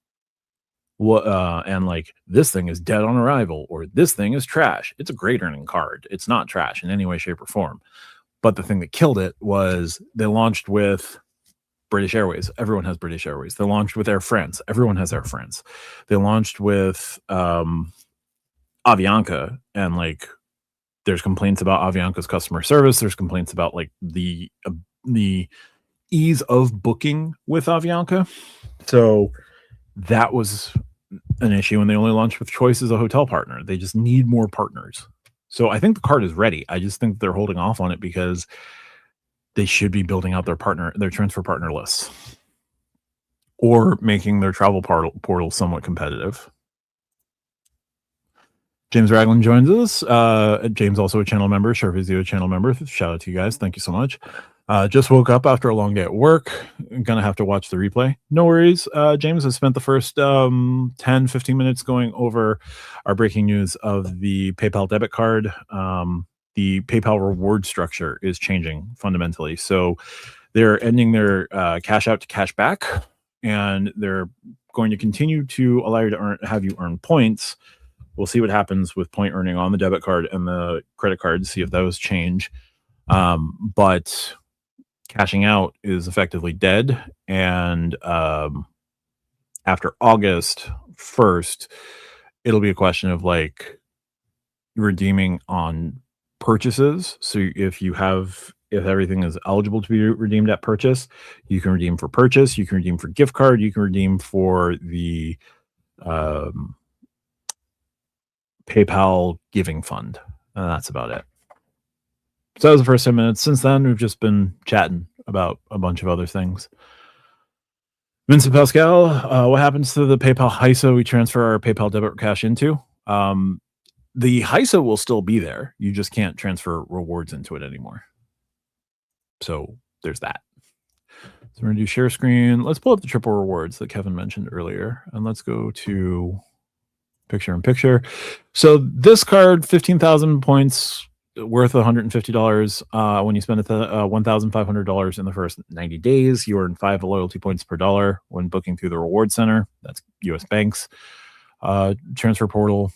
what and like this thing is dead on arrival or this thing is trash. It's a great earning card. It's not trash in any way, shape, or form. But the thing that killed it was they launched with British Airways. Everyone has British Airways. They launched with Air France. Everyone has Air France. They launched with Avianca, and like there's complaints about Avianca's customer service. There's complaints about like the ease of booking with Avianca. So that was an issue, and they only launched with Choice as a hotel partner. They just need more partners. So I think the card is ready. I just think they're holding off on it because they should be building out their transfer partner lists, or making their travel portal somewhat competitive. James Ragland joins us. James, also a channel member, Share Video channel member. Shout out to you guys. Thank you so much. Just woke up after a long day at work. Gonna have to watch the replay. No worries. James has spent the first 10, 15 minutes going over our breaking news of the PayPal debit card. The PayPal reward structure is changing fundamentally. So they're ending their cash out to cash back, and they're going to continue to allow you to have you earn points. We'll see what happens with point earning on the debit card and the credit card, see if those change. But cashing out is effectively dead. And after August 1st, it'll be a question of like redeeming on purchases. So if everything is eligible to be redeemed at purchase, you can redeem for purchase, you can redeem for gift card, you can redeem for the PayPal giving fund. And that's about it. So that was the first 10 minutes. Since then, we've just been chatting about a bunch of other things. Vincent Pascal, what happens to the PayPal HISA we transfer our PayPal debit cash into? The HISA will still be there. You just can't transfer rewards into it anymore. So there's that. So we're going to do share screen. Let's pull up the triple rewards that Kevin mentioned earlier. And let's go to picture in picture. So this card, 15,000 points, worth $150. When you spend $1,500 in the first 90 days, you earn 5 loyalty points per dollar when booking through the reward center. That's U.S. Banks transfer portal.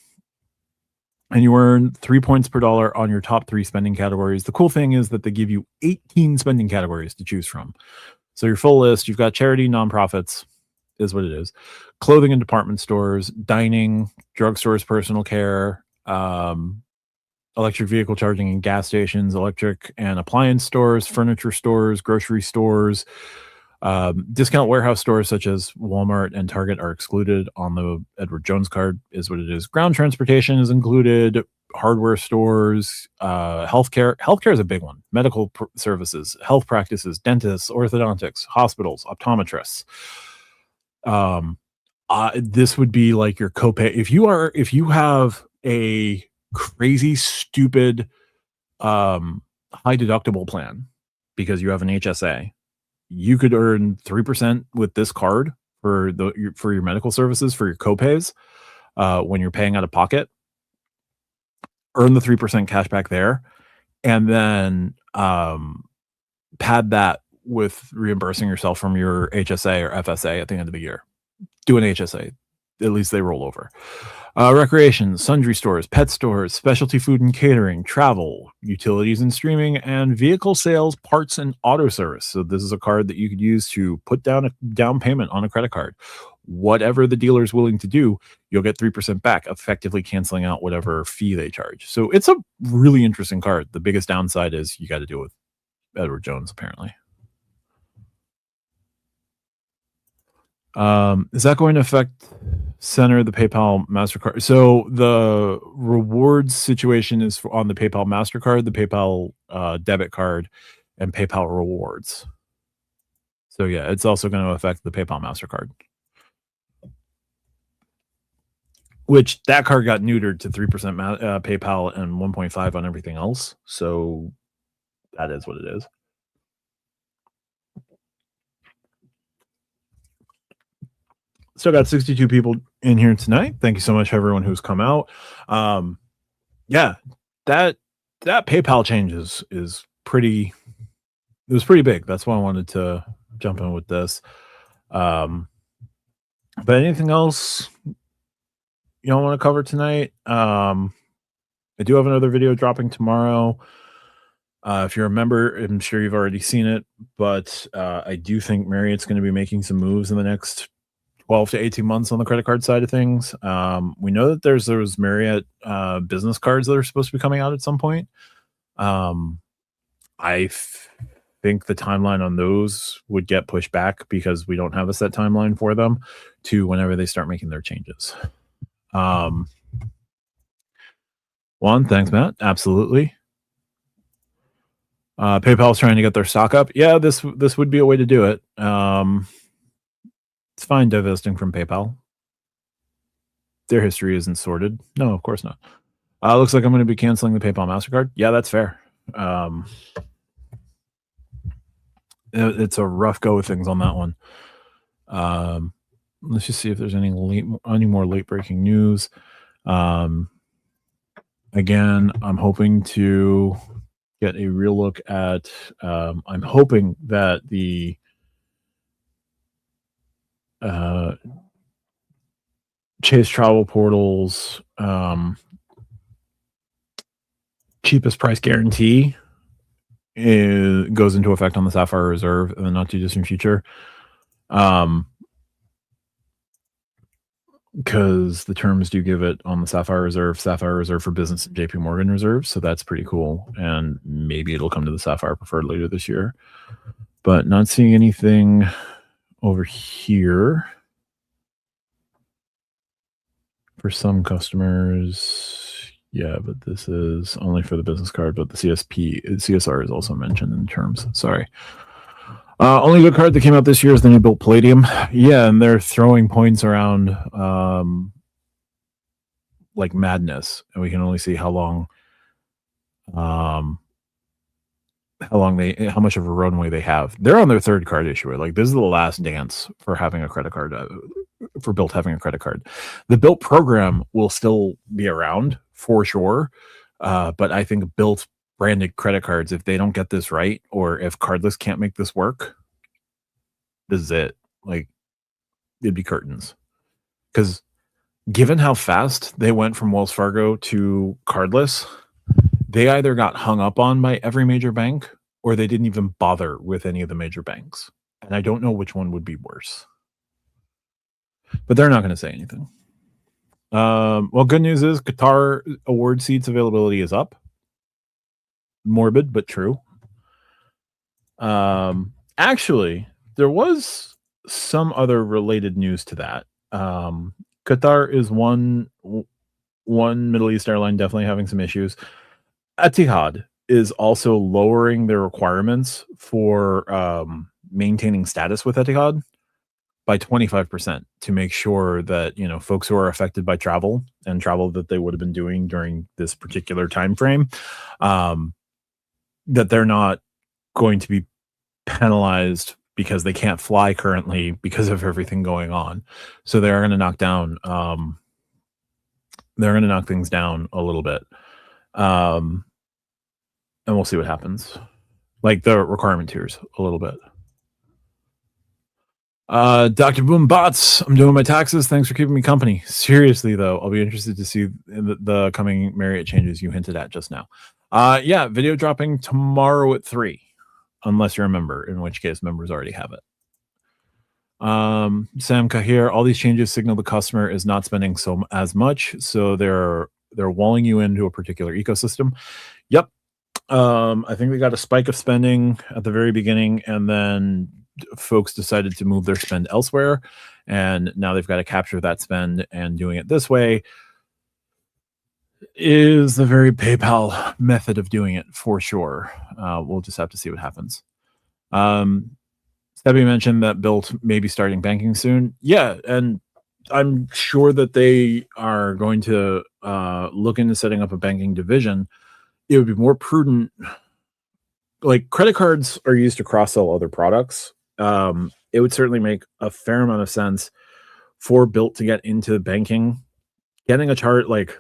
And you earn 3 points per dollar on your top 3 spending categories. The cool thing is that they give you 18 spending categories to choose from. So your full list, you've got charity, nonprofits, is what it is. Clothing and department stores, dining, drugstores, personal care, electric vehicle charging and gas stations, electric and appliance stores, furniture stores, grocery stores, discount warehouse stores such as Walmart and Target are excluded on the Edward Jones card, is what it is. Ground transportation is included, hardware stores, healthcare. Healthcare is a big one. Medical services, health practices, dentists, orthodontics, hospitals, optometrists. This would be like your copay. If you have a crazy, stupid, high deductible plan because you have an HSA, you could earn 3% with this card for your medical services, for your copays, when you're paying out of pocket. Earn the 3% cash back there, and then pad that with reimbursing yourself from your HSA or FSA at the end of the year. Do an HSA. At least they roll over. Recreation, sundry stores, pet stores, specialty food and catering, travel, utilities and streaming, and vehicle sales, parts, and auto service. So this is a card that you could use to put down a down payment on a credit card. Whatever the dealer is willing to do, you'll get 3% back, effectively canceling out whatever fee they charge. So it's a really interesting card. The biggest downside is you got to deal with Edward Jones, apparently. Is that going to affect Center, the PayPal MasterCard? So the rewards situation is on the PayPal MasterCard, the PayPal debit card, and PayPal rewards. So yeah, it's also going to affect the PayPal MasterCard, which that card got neutered to 3% PayPal and 1.5 on everything else. So that is what it is. Still got 62 people in here tonight. Thank you so much, everyone who's come out. Yeah, that PayPal change is pretty. It was pretty big. That's why I wanted to jump in with this. But anything else you don't want to cover tonight? I do have another video dropping tomorrow. If you're a member, I'm sure you've already seen it, but I do think Marriott's going to be making some moves in the next 12 to 18 months on the credit card side of things. We know that there's those Marriott business cards that are supposed to be coming out at some point. I think the timeline on those would get pushed back because we don't have a set timeline for them to whenever they start making their changes. Juan, thanks, Matt. Absolutely. PayPal's trying to get their stock up. Yeah, this would be a way to do it. It's fine divesting from PayPal. Their history isn't sorted. No, of course not. Looks like I'm going to be canceling the PayPal MasterCard. Yeah, that's fair. It's a rough go with things on that one. Let's just see if there's any more late breaking news. Again, I'm hoping to get a real look at. I'm hoping that the Chase Travel Portal's cheapest price guarantee goes into effect on the Sapphire Reserve in the not too distant future. Because the terms do give it on the Sapphire Reserve for Business, and JP Morgan Reserve. So that's pretty cool. And maybe it'll come to the Sapphire Preferred later this year. But not seeing anything over here. For some customers, yeah, but this is only for the business card, but the CSR is also mentioned in terms. Sorry. Only good card that came out this year is the new built Palladium. Yeah, and they're throwing points around like madness, and we can only see how much of a runway they have. They're on their third card issuer. Like, this is the last dance for having a credit card, for Built having a credit card. The Built program will still be around for sure, but I think Built branded credit cards, if they don't get this right, or if Cardless can't make this work, this is it. Like, it'd be curtains. Because given how fast they went from Wells Fargo to Cardless, they either got hung up on by every major bank, or they didn't even bother with any of the major banks. And I don't know which one would be worse. But they're not going to say anything. Well, good news is Qatar award seats availability is up. Morbid, but true. Actually, there was some other related news to that. Qatar is one Middle East airline definitely having some issues. Etihad is also lowering their requirements for maintaining status with Etihad by 25% to make sure that, folks who are affected by travel that they would have been doing during this particular time frame, that they're not going to be penalized because they can't fly currently because of everything going on. So they're going to knock things down a little bit. And we'll see what happens. Like the requirement tiers a little bit. Dr. Boom Bots, I'm doing my taxes. Thanks for keeping me company. Seriously, though, I'll be interested to see the coming Marriott changes you hinted at just now. Yeah, video dropping tomorrow at 3, unless you're a member, in which case members already have it. Sam Kahir, all these changes signal the customer is not spending as much, so they're walling you into a particular ecosystem. Yep. I think we got a spike of spending at the very beginning, and then folks decided to move their spend elsewhere, and now they've got to capture that spend, and doing it this way is the very PayPal method of doing it for sure. We'll just have to see what happens. Stebby mentioned that Built may be starting banking soon. Yeah, and I'm sure that they are going to look into setting up a banking division. It would be more prudent. Like, credit cards are used to cross-sell other products. It would certainly make a fair amount of sense for Built to get into banking, getting a chart. Like,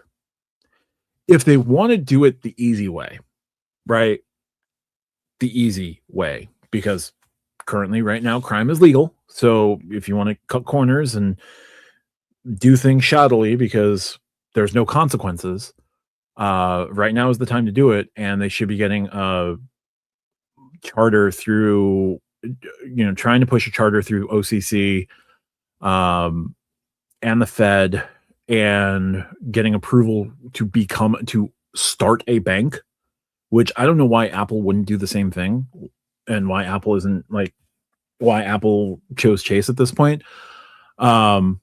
if they want to do it the easy way, right? The easy way, because currently right now crime is legal. So if you want to cut corners and do things shoddily because there's no consequences, right now is the time to do it, and they should be getting a charter through, trying to push a charter through OCC, um, and the Fed, and getting approval to start a bank, which I don't know why Apple wouldn't do the same thing, and why Apple chose Chase at this point. Um,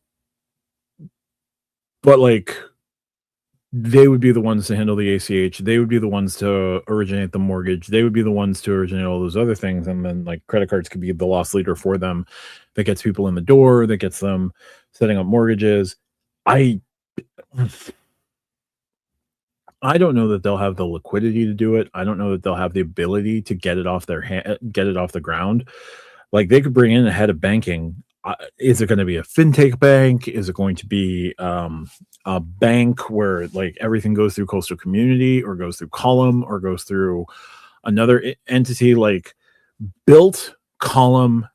but like, they would be the ones to handle the ACH. They would be the ones to originate the mortgage. They would be the ones to originate all those other things. And then like credit cards could be the loss leader for them that gets people in the door, that gets them setting up mortgages. I don't know that they'll have the liquidity to do it. I don't know that they'll have the ability to get it off the ground. Like, they could bring in a head of banking. Is it going to be a fintech bank? Is it going to be a bank where like everything goes through Coastal Community, or goes through Column, or goes through another entity? Like, Built, Column,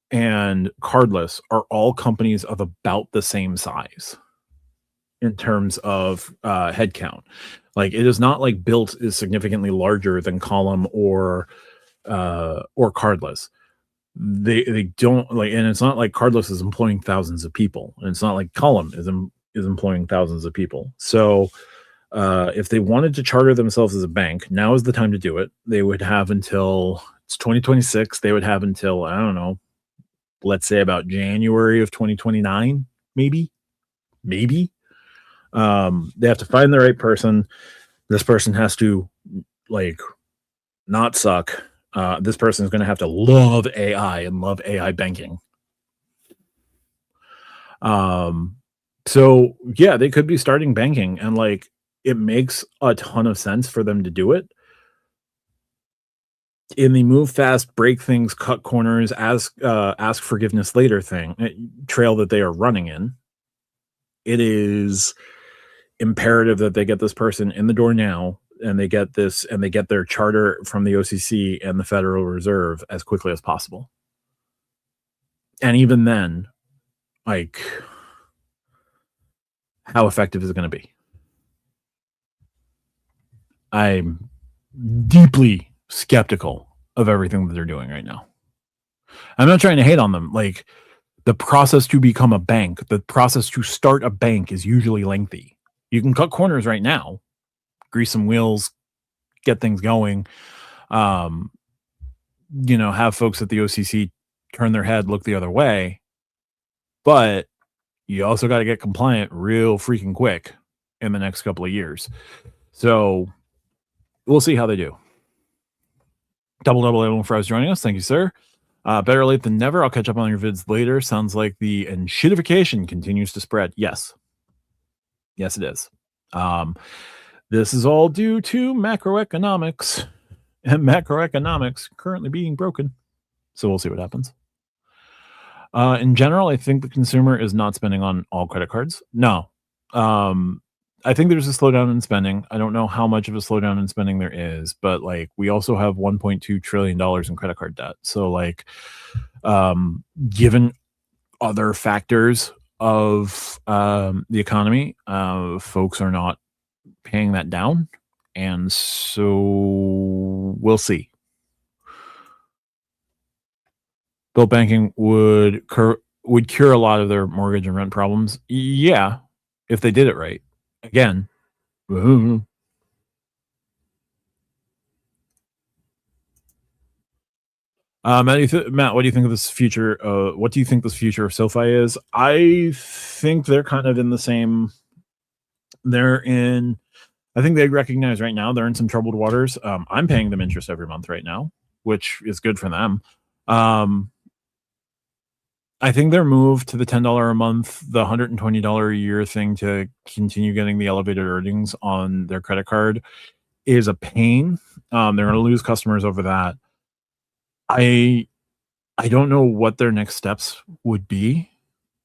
and Cardless are all companies of about the same size in terms of headcount. Like, it is not like Built is significantly larger than Column or Cardless. They don't like, and it's not like Cardless is employing thousands of people, and it's not like Column is employing thousands of people. So if they wanted to charter themselves as a bank, now is the time to do it. They would have until it's 2026. They would have until, I don't know, let's say about January of 2029, maybe. They have to find the right person. This person has to like not suck. This person is going to have to love AI and love AI banking. So yeah, they could be starting banking, and like, it makes a ton of sense for them to do it in the move fast, break things, cut corners, ask forgiveness later trail that they are running in. It is imperative that they get this person in the door now, and they get their charter from the OCC and the Federal Reserve as quickly as possible. And even then, like, how effective is it going to be? I'm deeply skeptical of everything that they're doing right now. I'm not trying to hate on them. Like, the process to become a bank, the process to start a bank is usually lengthy. You can cut corners right now, grease some wheels, get things going. Have folks at the OCC turn their head, look the other way. But you also got to get compliant real freaking quick in the next couple of years. So we'll see how they do. Double everyone for joining us. Thank you, sir. Better late than never. I'll catch up on your vids later. Sounds like the shitification continues to spread. Yes, it is. This is all due to macroeconomics, and macroeconomics currently being broken. So we'll see what happens. In general, I think the consumer is not spending on all credit cards. No. I think there's a slowdown in spending. I don't know how much of a slowdown in spending there is, but like, we also have $1.2 trillion in credit card debt. So like, given other factors of the economy, folks are not paying that down. And so we'll see. Built banking would cure a lot of their mortgage and rent problems. Yeah, if they did it right. Again, Matt, what do you think of this future? What do you think this future of SoFi is? I think they're kind of in the same. I think they recognize right now they're in some troubled waters. I'm paying them interest every month right now, which is good for them. I think their move to the $10 a month, the $120 a year thing to continue getting the elevated earnings on their credit card is a pain. They're going to lose customers over that. I don't know what their next steps would be,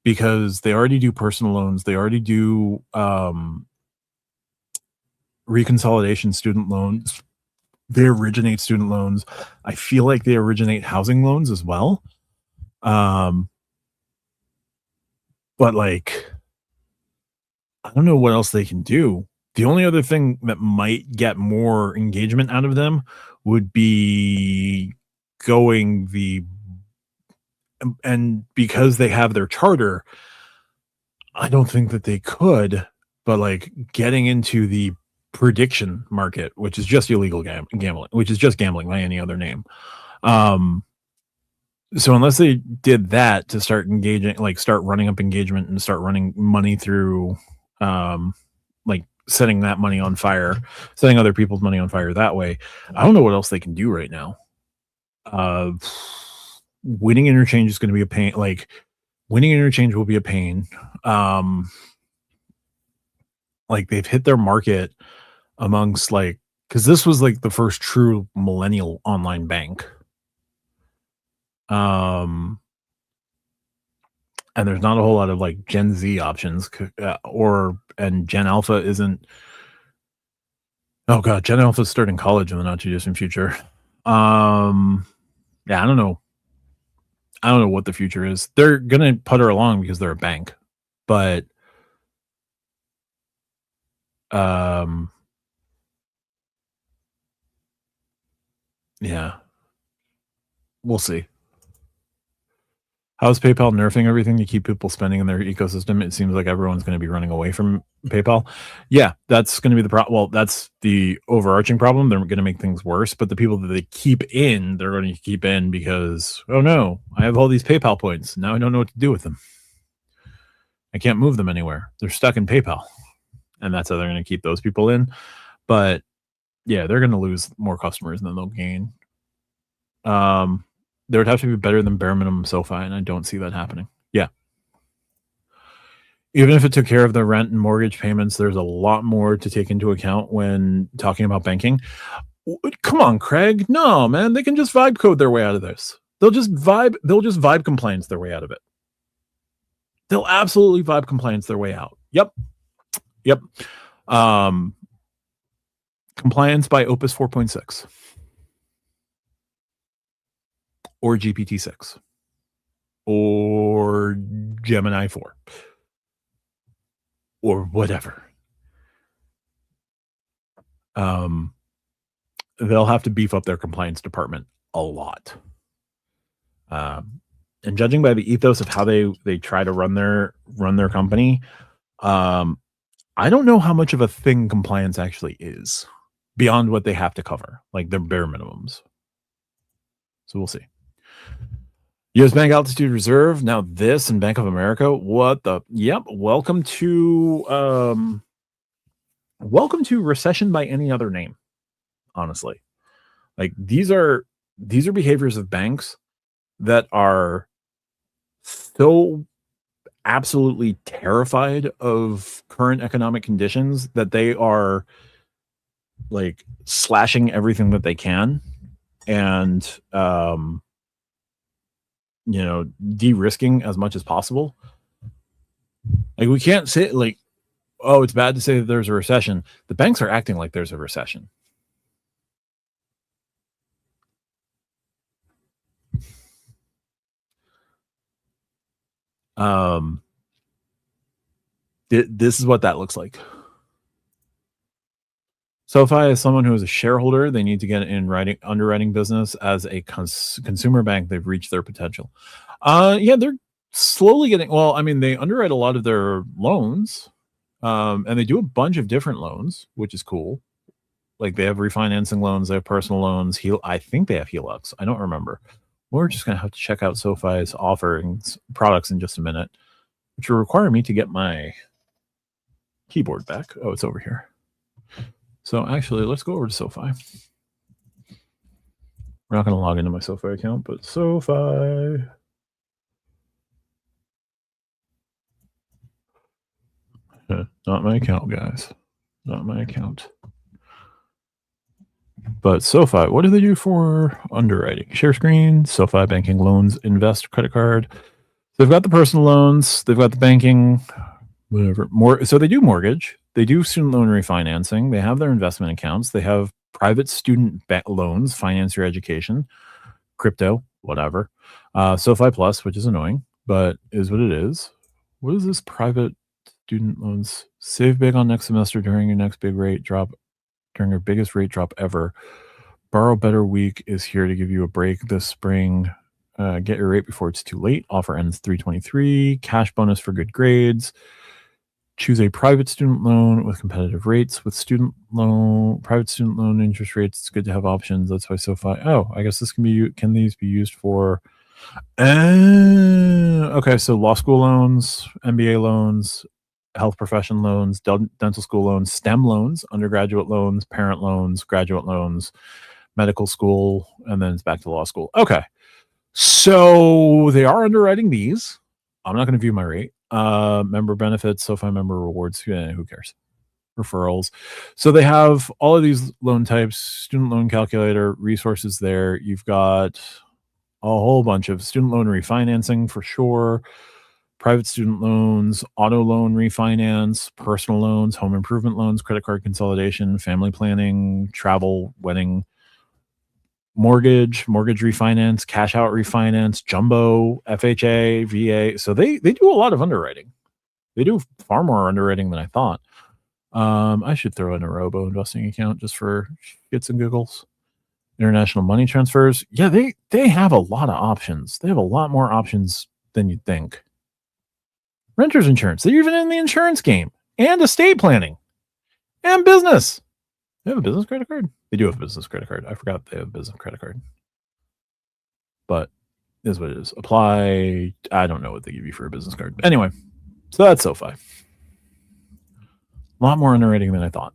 because they already do personal loans. They already do reconsolidation student loans. They originate student loans. I feel like they originate housing loans as well. But like, I don't know what else they can do. The only other thing that might get more engagement out of them would be going the and because they have their charter, I don't think that they could, but like getting into the prediction market, which is just illegal gambling, which is just gambling by any other name. So unless they did that to start engaging, like start running up engagement and start running money through, like setting that money on fire, setting other people's money on fire that way, I don't know what else they can do right now. Winning interchange is going to be a pain. Like winning interchange will be a pain. Like they've hit their market amongst like, because this was like the first true millennial online bank. And there's not a whole lot of like Gen Z options, and Gen Alpha isn't. Oh god, Gen Alpha is starting college in the not too distant future. Yeah, I don't know. I don't know what the future is. They're gonna putter along because they're a bank, but yeah, we'll see. How's PayPal nerfing everything to keep people spending in their ecosystem? It seems like everyone's going to be running away from PayPal. Yeah, that's going to be the problem. Well, that's the overarching problem. They're going to make things worse, but the people that they keep in, they're going to keep in because, oh no, I have all these PayPal points. Now I don't know what to do with them. I can't move them anywhere. They're stuck in PayPal. And that's how they're going to keep those people in. But yeah, they're going to lose more customers than they'll gain. There would have to be better than bare minimum SoFi, and I don't see that happening. Yeah. Even if it took care of the rent and mortgage payments, there's a lot more to take into account when talking about banking. Come on, Craig. No, man, they can just vibe code their way out of this. They'll just vibe compliance their way out of it. They'll absolutely vibe compliance their way out. Yep. Compliance by Opus 4.6. Or GPT-6 or Gemini 4 or whatever. They'll have to beef up their compliance department a lot. And judging by the ethos of how they try to run their company, I don't know how much of a thing compliance actually is beyond what they have to cover, like their bare minimums. So we'll see. U.S. Bank Altitude Reserve. Now this and Bank of America. What the? Yep. Welcome to recession by any other name. Honestly, like these are behaviors of banks that are so absolutely terrified of current economic conditions that they are like slashing everything that they can and de-risking as much as possible. Like we can't say like, oh, it's bad to say that there's a recession. The banks are acting like there's a recession. This is what that looks like. SoFi is someone who is a shareholder. They need to get in underwriting business as a consumer bank. They've reached their potential. Yeah, they're slowly getting. Well, I mean, they underwrite a lot of their loans, and they do a bunch of different loans, which is cool. Like they have refinancing loans, they have personal loans. I think they have HELOCs. I don't remember. We're just gonna have to check out SoFi's offerings products in just a minute, which will require me to get my keyboard back. Oh, it's over here. So actually, let's go over to SoFi. We're not going to log into my SoFi account, but SoFi. Not my account, guys. Not my account. But SoFi, what do they do for underwriting? Share screen, SoFi banking loans, invest credit card. So they've got the personal loans, they've got the banking, whatever. So they do mortgage, they do student loan refinancing, they have their investment accounts, they have private student loans, finance your education, crypto, whatever. SoFi Plus, which is annoying, but is what it is. What is this private student loans Save big on next semester during your next big rate drop, during your biggest rate drop ever. Borrow Better Week is here to give you a break this spring. Get your rate before it's too late. Offer ends 3/23. Cash bonus for good grades. Choose a private student loan with competitive rates. With private student loan interest rates, it's good to have options. That's why SoFi. Oh, I guess can these be used for? Okay, so law school loans, MBA loans, health profession loans, dental school loans, STEM loans, undergraduate loans, parent loans, graduate loans, medical school, and then it's back to law school. Okay. So they are underwriting these. I'm not going to view my rate. Member benefits, SoFi member rewards. Who cares? Referrals. So they have all of these loan types, student loan calculator, resources there. You've got a whole bunch of student loan refinancing for sure, private student loans, auto loan refinance, personal loans, home improvement loans, credit card consolidation, family planning, travel, wedding, mortgage refinance, cash out refinance, jumbo, FHA, VA. So they do a lot of underwriting. They do far more underwriting than I thought. I should throw in a robo investing account just for shits and giggles. International money transfers. Yeah, they have a lot of options. They have a lot more options than you'd think. Renter's insurance. They're even in the insurance game, and estate planning, and business. They have a business credit card? They do have a business credit card. I forgot they have a business credit card. But it is what it is. Apply. I don't know what they give you for a business card. But anyway, so that's SoFi. A lot more underwriting than I thought.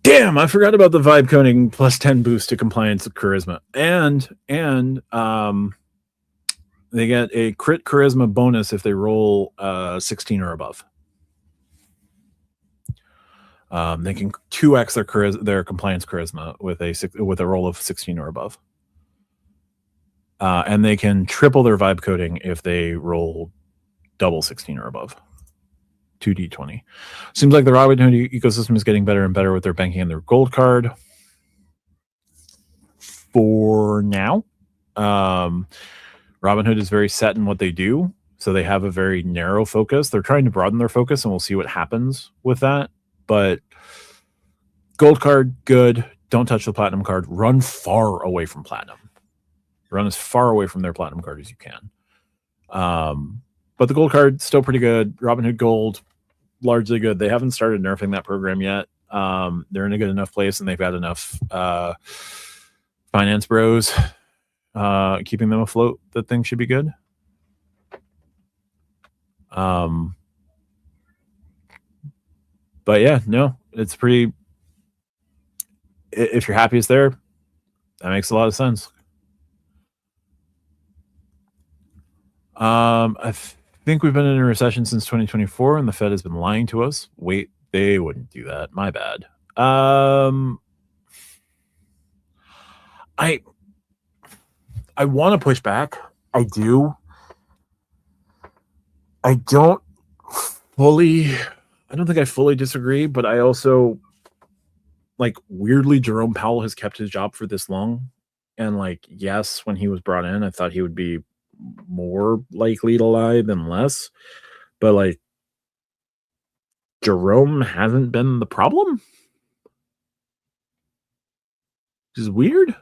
Damn, I forgot about the vibe coding plus 10 boost to compliance charisma. And they get a crit charisma bonus if they roll 16 or above. They can 2x their compliance charisma with a roll of 16 or above. And they can triple their vibe coding if they roll double 16 or above. 2d20. Seems like the Robinhood ecosystem is getting better and better with their banking and their gold card. For now, Robinhood is very set in what they do, so they have a very narrow focus. They're trying to broaden their focus, and we'll see what happens with that. But gold card, good. Don't touch the platinum card. Run far away from platinum. Run as far away from their platinum card as you can. But the gold card, still pretty good. Robinhood Gold, largely good. They haven't started nerfing that program yet. They're in a good enough place, and they've got enough finance bros keeping them afloat that things should be good. But yeah, no, it's pretty. If you're happy it's there, that makes a lot of sense. I think we've been in a recession since 2024, and the Fed has been lying to us. Wait, they wouldn't do that. My bad. I want to push back. I do. I don't think I fully disagree, but I also, weirdly, Jerome Powell has kept his job for this long. And, yes, when he was brought in, I thought he would be more likely to lie than less. But, Jerome hasn't been the problem? Which is weird.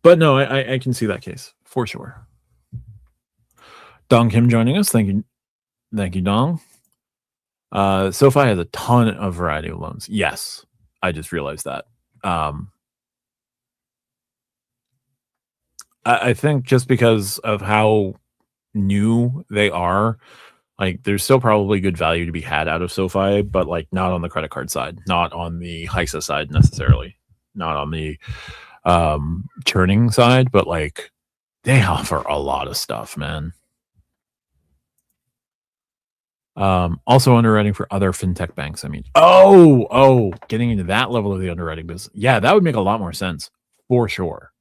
But no, I can see that case for sure. Dong Kim joining us. Thank you, Dong. SoFi has a ton of variety of loans. Yes, I just realized that. I think just because of how new they are, there's still probably good value to be had out of SoFi, but not on the credit card side, not on the HISA side necessarily, not on the churning side, but they offer a lot of stuff, man. Also underwriting for other fintech banks. I mean, getting into that level of the underwriting business. Yeah, that would make a lot more sense for sure.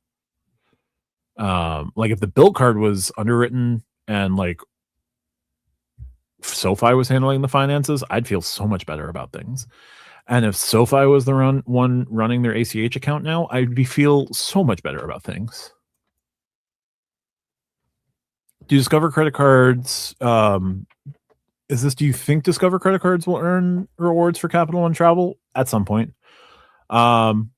If the Built card was underwritten and SoFi was handling the finances, I'd feel so much better about things. And if SoFi was the one running their ACH account now, I'd feel so much better about things. Do Discover credit cards, do you think Discover credit cards will earn rewards for Capital One travel at some point? Um,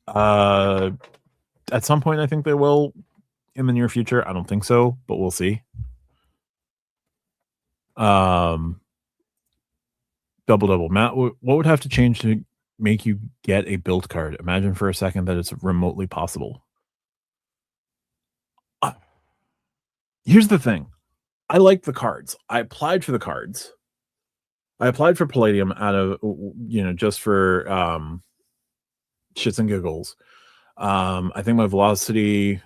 at some point, I think they will in the near future. I don't think so, but we'll see. Double, Matt, what would have to change to make you get a build card? Imagine for a second that it's remotely possible. Here's the thing. I like the cards. I applied for the cards. I applied for Palladium out of, just for shits and giggles. I think my velocity,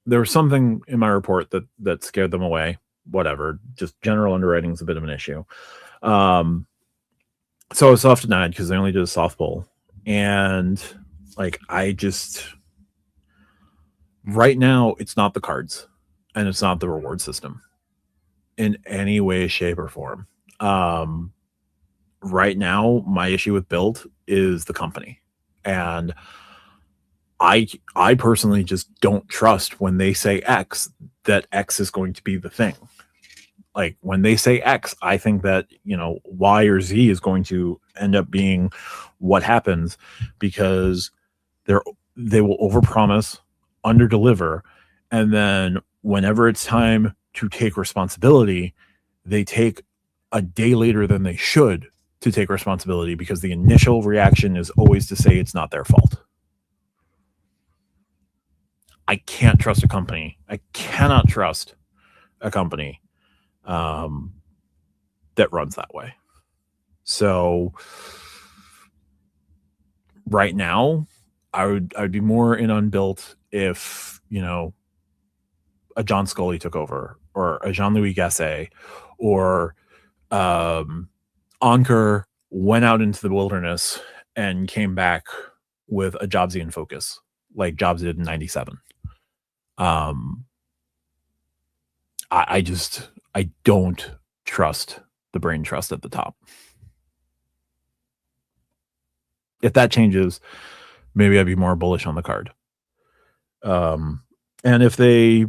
there was something in my report that scared them away. Whatever. Just general underwriting is a bit of an issue. So I was soft denied because they only did a soft pull. And right now, it's not the cards and it's not the reward system in any way, shape, or form. Right now, my issue with Build is the company. And I personally just don't trust when they say X, that X is going to be the thing. Like when they say X, I think that, Y or Z is going to end up being what happens, because they will overpromise, underdeliver, and then whenever it's time to take responsibility, they take a day later than they should to take responsibility, because the initial reaction is always to say it's not their fault. I can't trust a company. I cannot trust a company that runs that way. So right now, I'd be more in unbuilt if, a John Scully took over, or a Jean-Louis Gasset, or Anker went out into the wilderness and came back with a Jobsian focus, like Jobs did in 97. I don't trust the brain trust at the top. If that changes, maybe I'd be more bullish on the card. And if they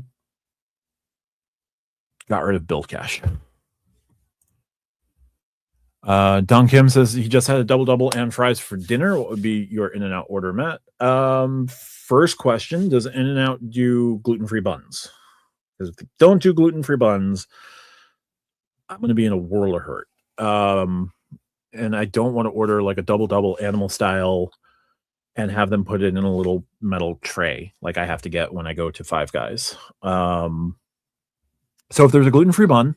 got rid of Build Cash. Don Kim says he just had a double and fries for dinner. What would be your In-N-Out order, Matt? First question, does In-N-Out do gluten-free buns? Because if they don't do gluten-free buns, I'm going to be in a world of hurt. And I don't want to order like a double animal style and have them put it in a little metal tray like I have to get when I go to Five Guys. So if there's a gluten-free bun,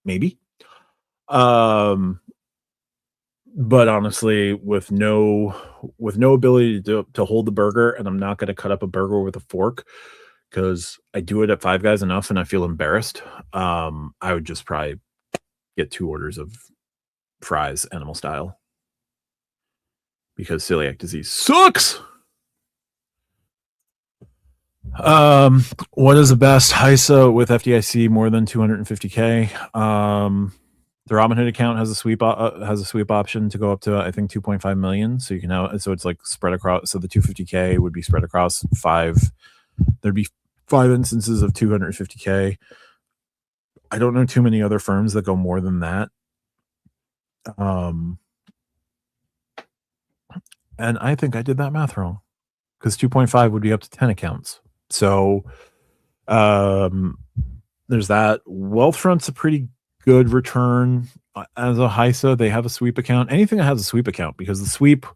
maybe. But honestly, with no ability to hold the burger, and I'm not going to cut up a burger with a fork because I do it at Five Guys enough and I feel embarrassed. I would just probably get 2 orders of fries animal style, because celiac disease sucks. What is the best HISA with FDIC more than 250K? The Robinhood account has a sweep option to go up to, I think, 2.5 million. So you can have, so it's like spread across. So the 250K would be spread across 5. There'd be 5 instances of 250K. I don't know too many other firms that go more than that. And I think I did that math wrong, because 2.5 would be up to 10 accounts. So there's that. Wealthfront's a pretty good return as a HISA. They have a sweep account. Anything that has a sweep account, because the sweep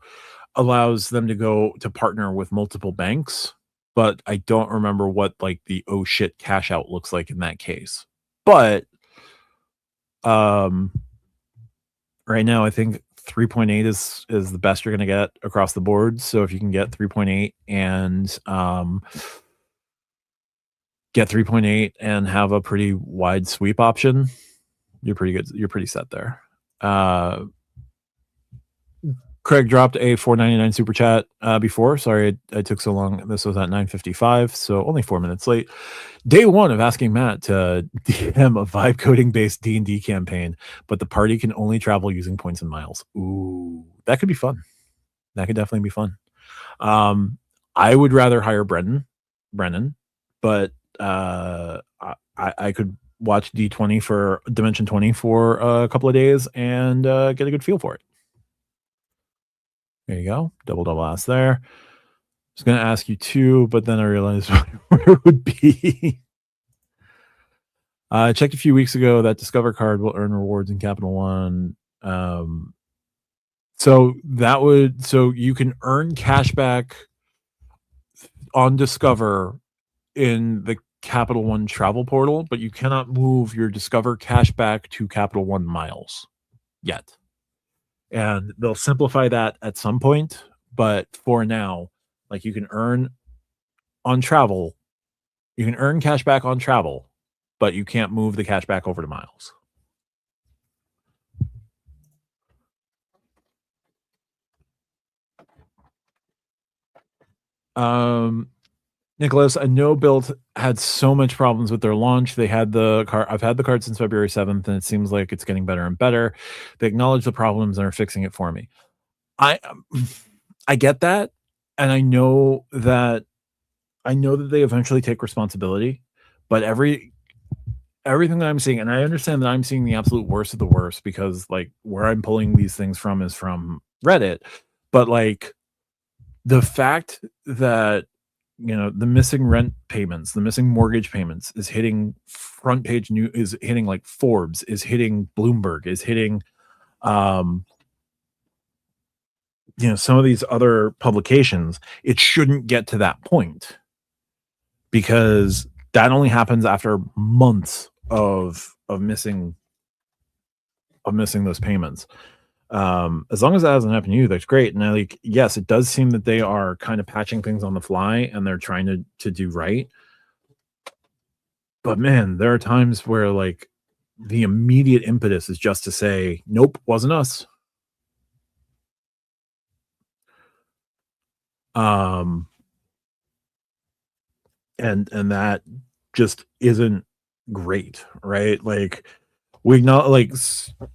allows them to go to partner with multiple banks. But I don't remember what like the oh shit cash out looks like in that case. But right now, I think 3.8 is the best you're going to get across the board. So if you can get 3.8 and have a pretty wide sweep option, you're pretty good. You're pretty set there. Craig dropped a $4.99 super chat before. Sorry I took so long. This was at 9:55, so only 4 minutes late. Day 1 of asking Matt to DM a vibe coding based D&D campaign, but the party can only travel using points and miles. Ooh, that could be fun. That could definitely be fun. I would rather hire Brennan, but I could watch D20 for Dimension 20 for a couple of days and get a good feel for it. There you go. Double ass there. I was going to ask you too, but then I realized what it would be. I checked a few weeks ago that Discover card will earn rewards in Capital One. So you can earn cash back on Discover in the Capital One travel portal, but you cannot move your Discover cash back to Capital One miles yet. And they'll simplify that at some point, but for now, like you can earn on travel, you can earn cash back on travel, but you can't move the cash back over to miles. Nicholas, I know Built had so much problems with their launch. They had the card. I've had the card since February 7th, and it seems like it's getting better and better. They acknowledge the problems and are fixing it for me. I get that, and I know that they eventually take responsibility, but everything that I'm seeing, and I understand that I'm seeing the absolute worst of the worst because like where I'm pulling these things from is from Reddit, but like the fact that the missing rent payments, the missing mortgage payments is hitting front page news, is hitting like Forbes, is hitting Bloomberg, is hitting some of these other publications. It shouldn't get to that point because that only happens after months of missing those payments. As long as that hasn't happened to you, that's great. And like, yes, it does seem that they are kind of patching things on the fly and they're trying to do right. But man, there are times where like the immediate impetus is just to say, nope, wasn't us. And that just isn't great, right? Like we not like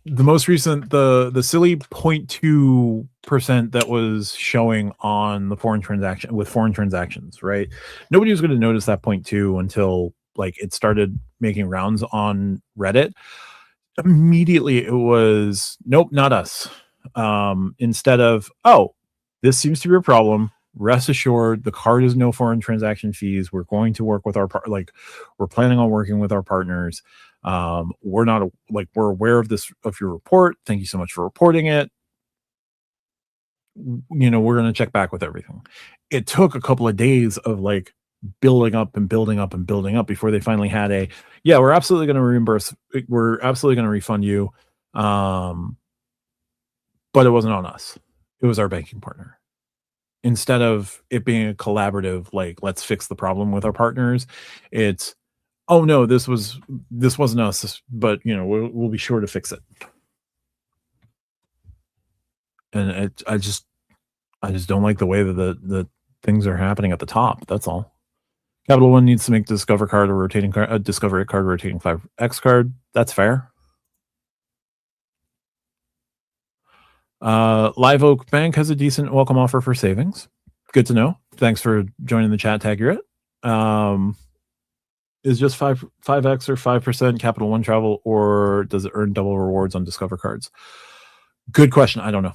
the most recent the silly 0.2% that was showing on the foreign transactions, right? Nobody was going to notice that 0.2 until like it started making rounds on Reddit. Immediately it was nope, not us. Instead of this seems to be a problem. Rest assured, the card is no foreign transaction fees. We're going to work with we're planning on working with our partners. We're not we're aware of your report. Thank you so much for reporting it. We're going to check back with everything. It took a couple of days of like building up before they finally had we're absolutely going to reimburse. We're absolutely going to refund you. But it wasn't on us. It was our banking partner. Instead of it being a collaborative, like let's fix the problem with our partners, it's oh no, this wasn't us, but we'll be sure to fix it. And I just don't like the way that the things are happening at the top. That's all. Capital One needs to make Discover card a rotating card, a Discover card rotating 5x card. That's fair. Live Oak Bank has a decent welcome offer for savings. Good to know. Thanks for joining the chat, Taggart. Is just 5x or 5% Capital One travel, or does it earn double rewards on Discover cards? Good question. I don't know.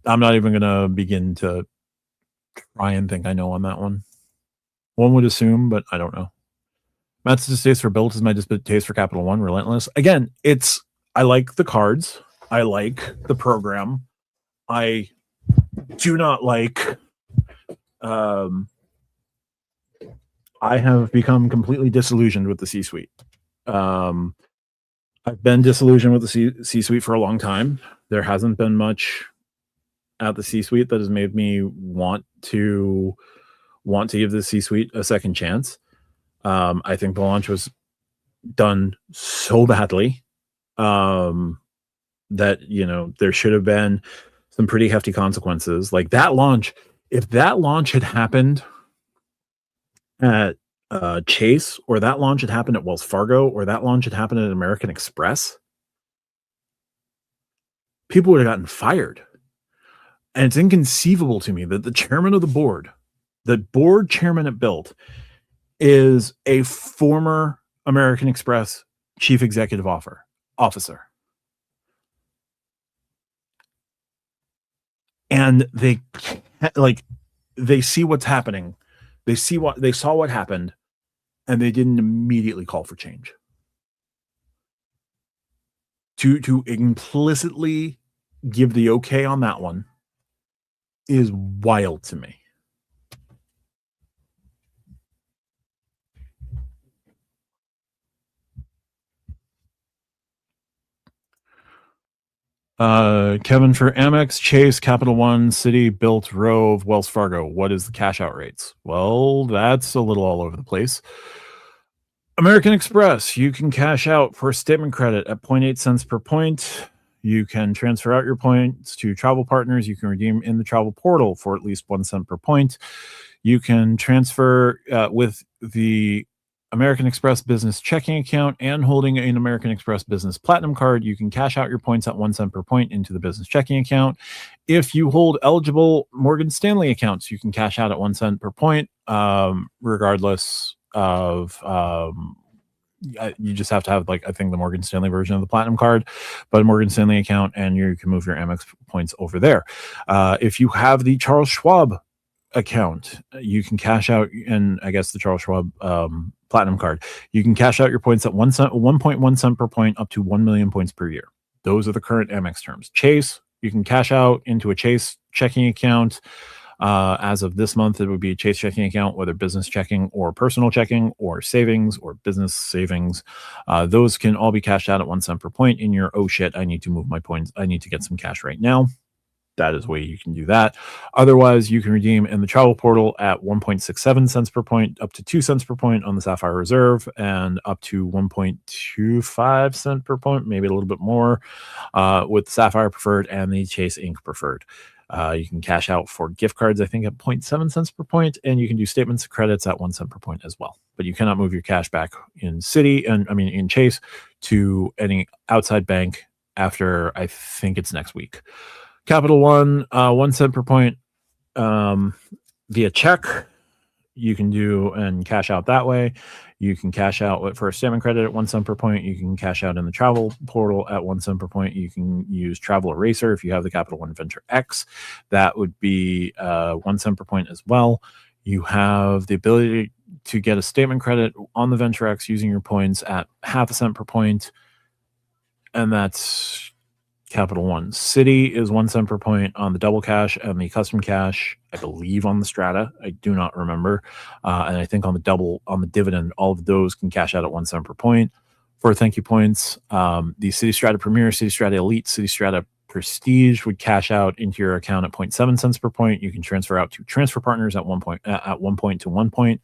I'm not even going to begin to try and think I know on that one. One would assume, but I don't know. Matt's distaste for Built is my distaste for Capital One. Relentless. Again, I like the cards. I like the program. I do not like. I have become completely disillusioned with the C-suite. I've been disillusioned with the C-suite for a long time. There hasn't been much at the C-suite that has made me want to give the C-suite a second chance. I think the launch was done so badly that there should have been some pretty hefty consequences. Like that launch, if that launch had happened at Chase, or that launch had happened at Wells Fargo, or that launch had happened at American Express, people would have gotten fired. And it's inconceivable to me that the chairman of the board chairman at Built, is a former American Express chief executive officer. And they see what's happening. They saw what happened, and they didn't immediately call for change. To implicitly give the okay on that one is wild to me. Kevin, for Amex, Chase, Capital One, Citi, Built, Rove, Wells Fargo, what is the cash out rates? Well, that's a little all over the place. American Express, you can cash out for statement credit at 0.8 cents per point. You can transfer out your points to travel partners. You can redeem in the travel portal for at least 1 cent per point. You can transfer with the American Express business checking account and holding an American Express business platinum card. You can cash out your points at 1 cent per point into the business checking account. If you hold eligible Morgan Stanley accounts, you can cash out at 1 cent per point, regardless of you just have to have, like, I think the Morgan Stanley version of the platinum card, but a Morgan Stanley account, and you can move your Amex points over there. If you have the Charles Schwab account, you can cash out, and I guess the Charles Schwab platinum card, you can cash out your points at 1.1 cent per point up to 1 million points per year. Those are the current Amex terms. Chase, you can cash out into a Chase checking account. As of this month, it would be a Chase checking account, whether business checking or personal checking or savings or business savings. Those can all be cashed out at 1 cent per point in your, oh shit, I need to move my points, I need to get some cash right now. That is the way you can do that. Otherwise, you can redeem in the travel portal at 1.67 cents per point, up to 2 cents per point on the Sapphire Reserve, and up to 1.25 cent per point, maybe a little bit more, with Sapphire Preferred and the Chase Inc. Preferred. You can cash out for gift cards, I think, at 0.7 cents per point, and you can do statements of credits at 1 cent per point as well. But you cannot move your cash back in in Chase to any outside bank after, I think it's next week. Capital One, 1 cent per point via check. You can do and cash out that way. You can cash out for a statement credit at 1 cent per point. You can cash out in the travel portal at 1 cent per point. You can use Travel Eraser if you have the Capital One Venture X. That would be 1 cent per point as well. You have the ability to get a statement credit on the Venture X using your points at half a cent per point. And that's Capital One. Citi is 1 cent per point on the double cash and the custom cash, I believe on the Strata. I do not remember. And I think on the dividend, all of those can cash out at 1 cent per point. For thank you points, the Citi Strata Premier, Citi Strata Elite, Citi Strata Prestige would cash out into your account at 0.7 cents per point. You can transfer out to transfer partners at 1 point to 1 point,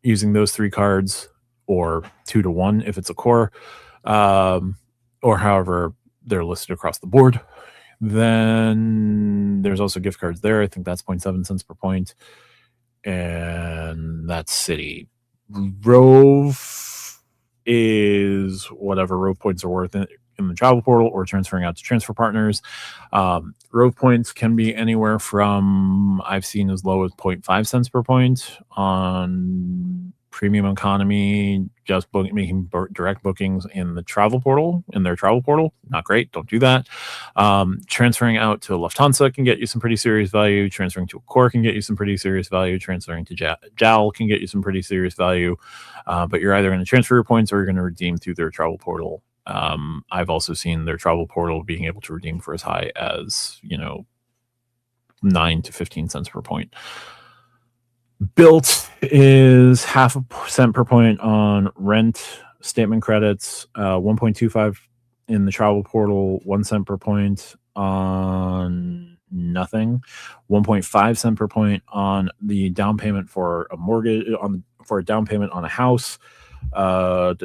using those 3 cards, or 2 to 1 if it's a core. Or however they're listed across the board. Then there's also gift cards there. I think that's 0.7 cents per point. And that's Citi. Rove is whatever Rove points are worth in the travel portal or transferring out to transfer partners. Rove points can be anywhere from, I've seen as low as 0.5 cents per point on premium economy, just making direct bookings in their travel portal. Not great. Don't do that. Transferring out to Lufthansa can get you some pretty serious value. Transferring to Accor can get you some pretty serious value. Transferring to JAL can get you some pretty serious value. But you're either going to transfer your points or you're going to redeem through their travel portal. I've also seen their travel portal being able to redeem for as high as 9 to 15 cents per point. Built is half a cent per point on rent statement credits, 1.25 in the travel portal, 1 cent per point on nothing, 1.5 cent per point on the down payment for a mortgage, for a down payment on a house. 1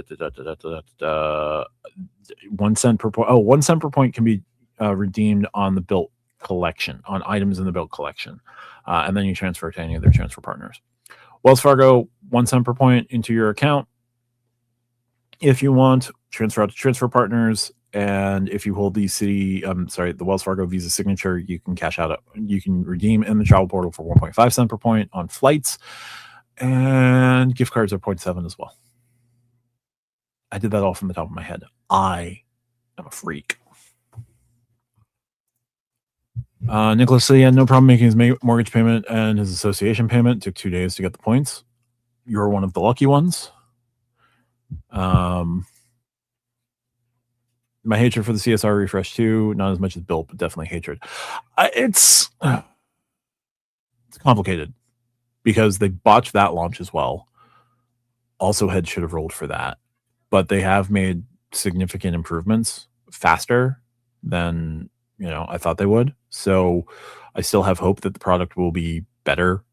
cent per point. 1 cent per point can be redeemed on the Built collection, on items in the Built collection. And then you transfer to any of their transfer partners. Wells Fargo, 1 cent per point into your account. If you want, transfer out to transfer partners And if you hold the Wells Fargo Visa Signature, you can cash out. You can redeem in the travel portal for 1.5 cents per point on flights, and gift cards are 0.7 as well. I did that all from the top of my head. I am a freak. Nicholas said he had no problem making his mortgage payment and his association payment. Took 2 days to get the points. You're one of the lucky ones. My hatred for the CSR refresh too, not as much as built, but definitely hatred. It's complicated because they botched that launch as well. Also, head should have rolled for that, but they have made significant improvements faster than I thought they would. So I still have hope that the product will be better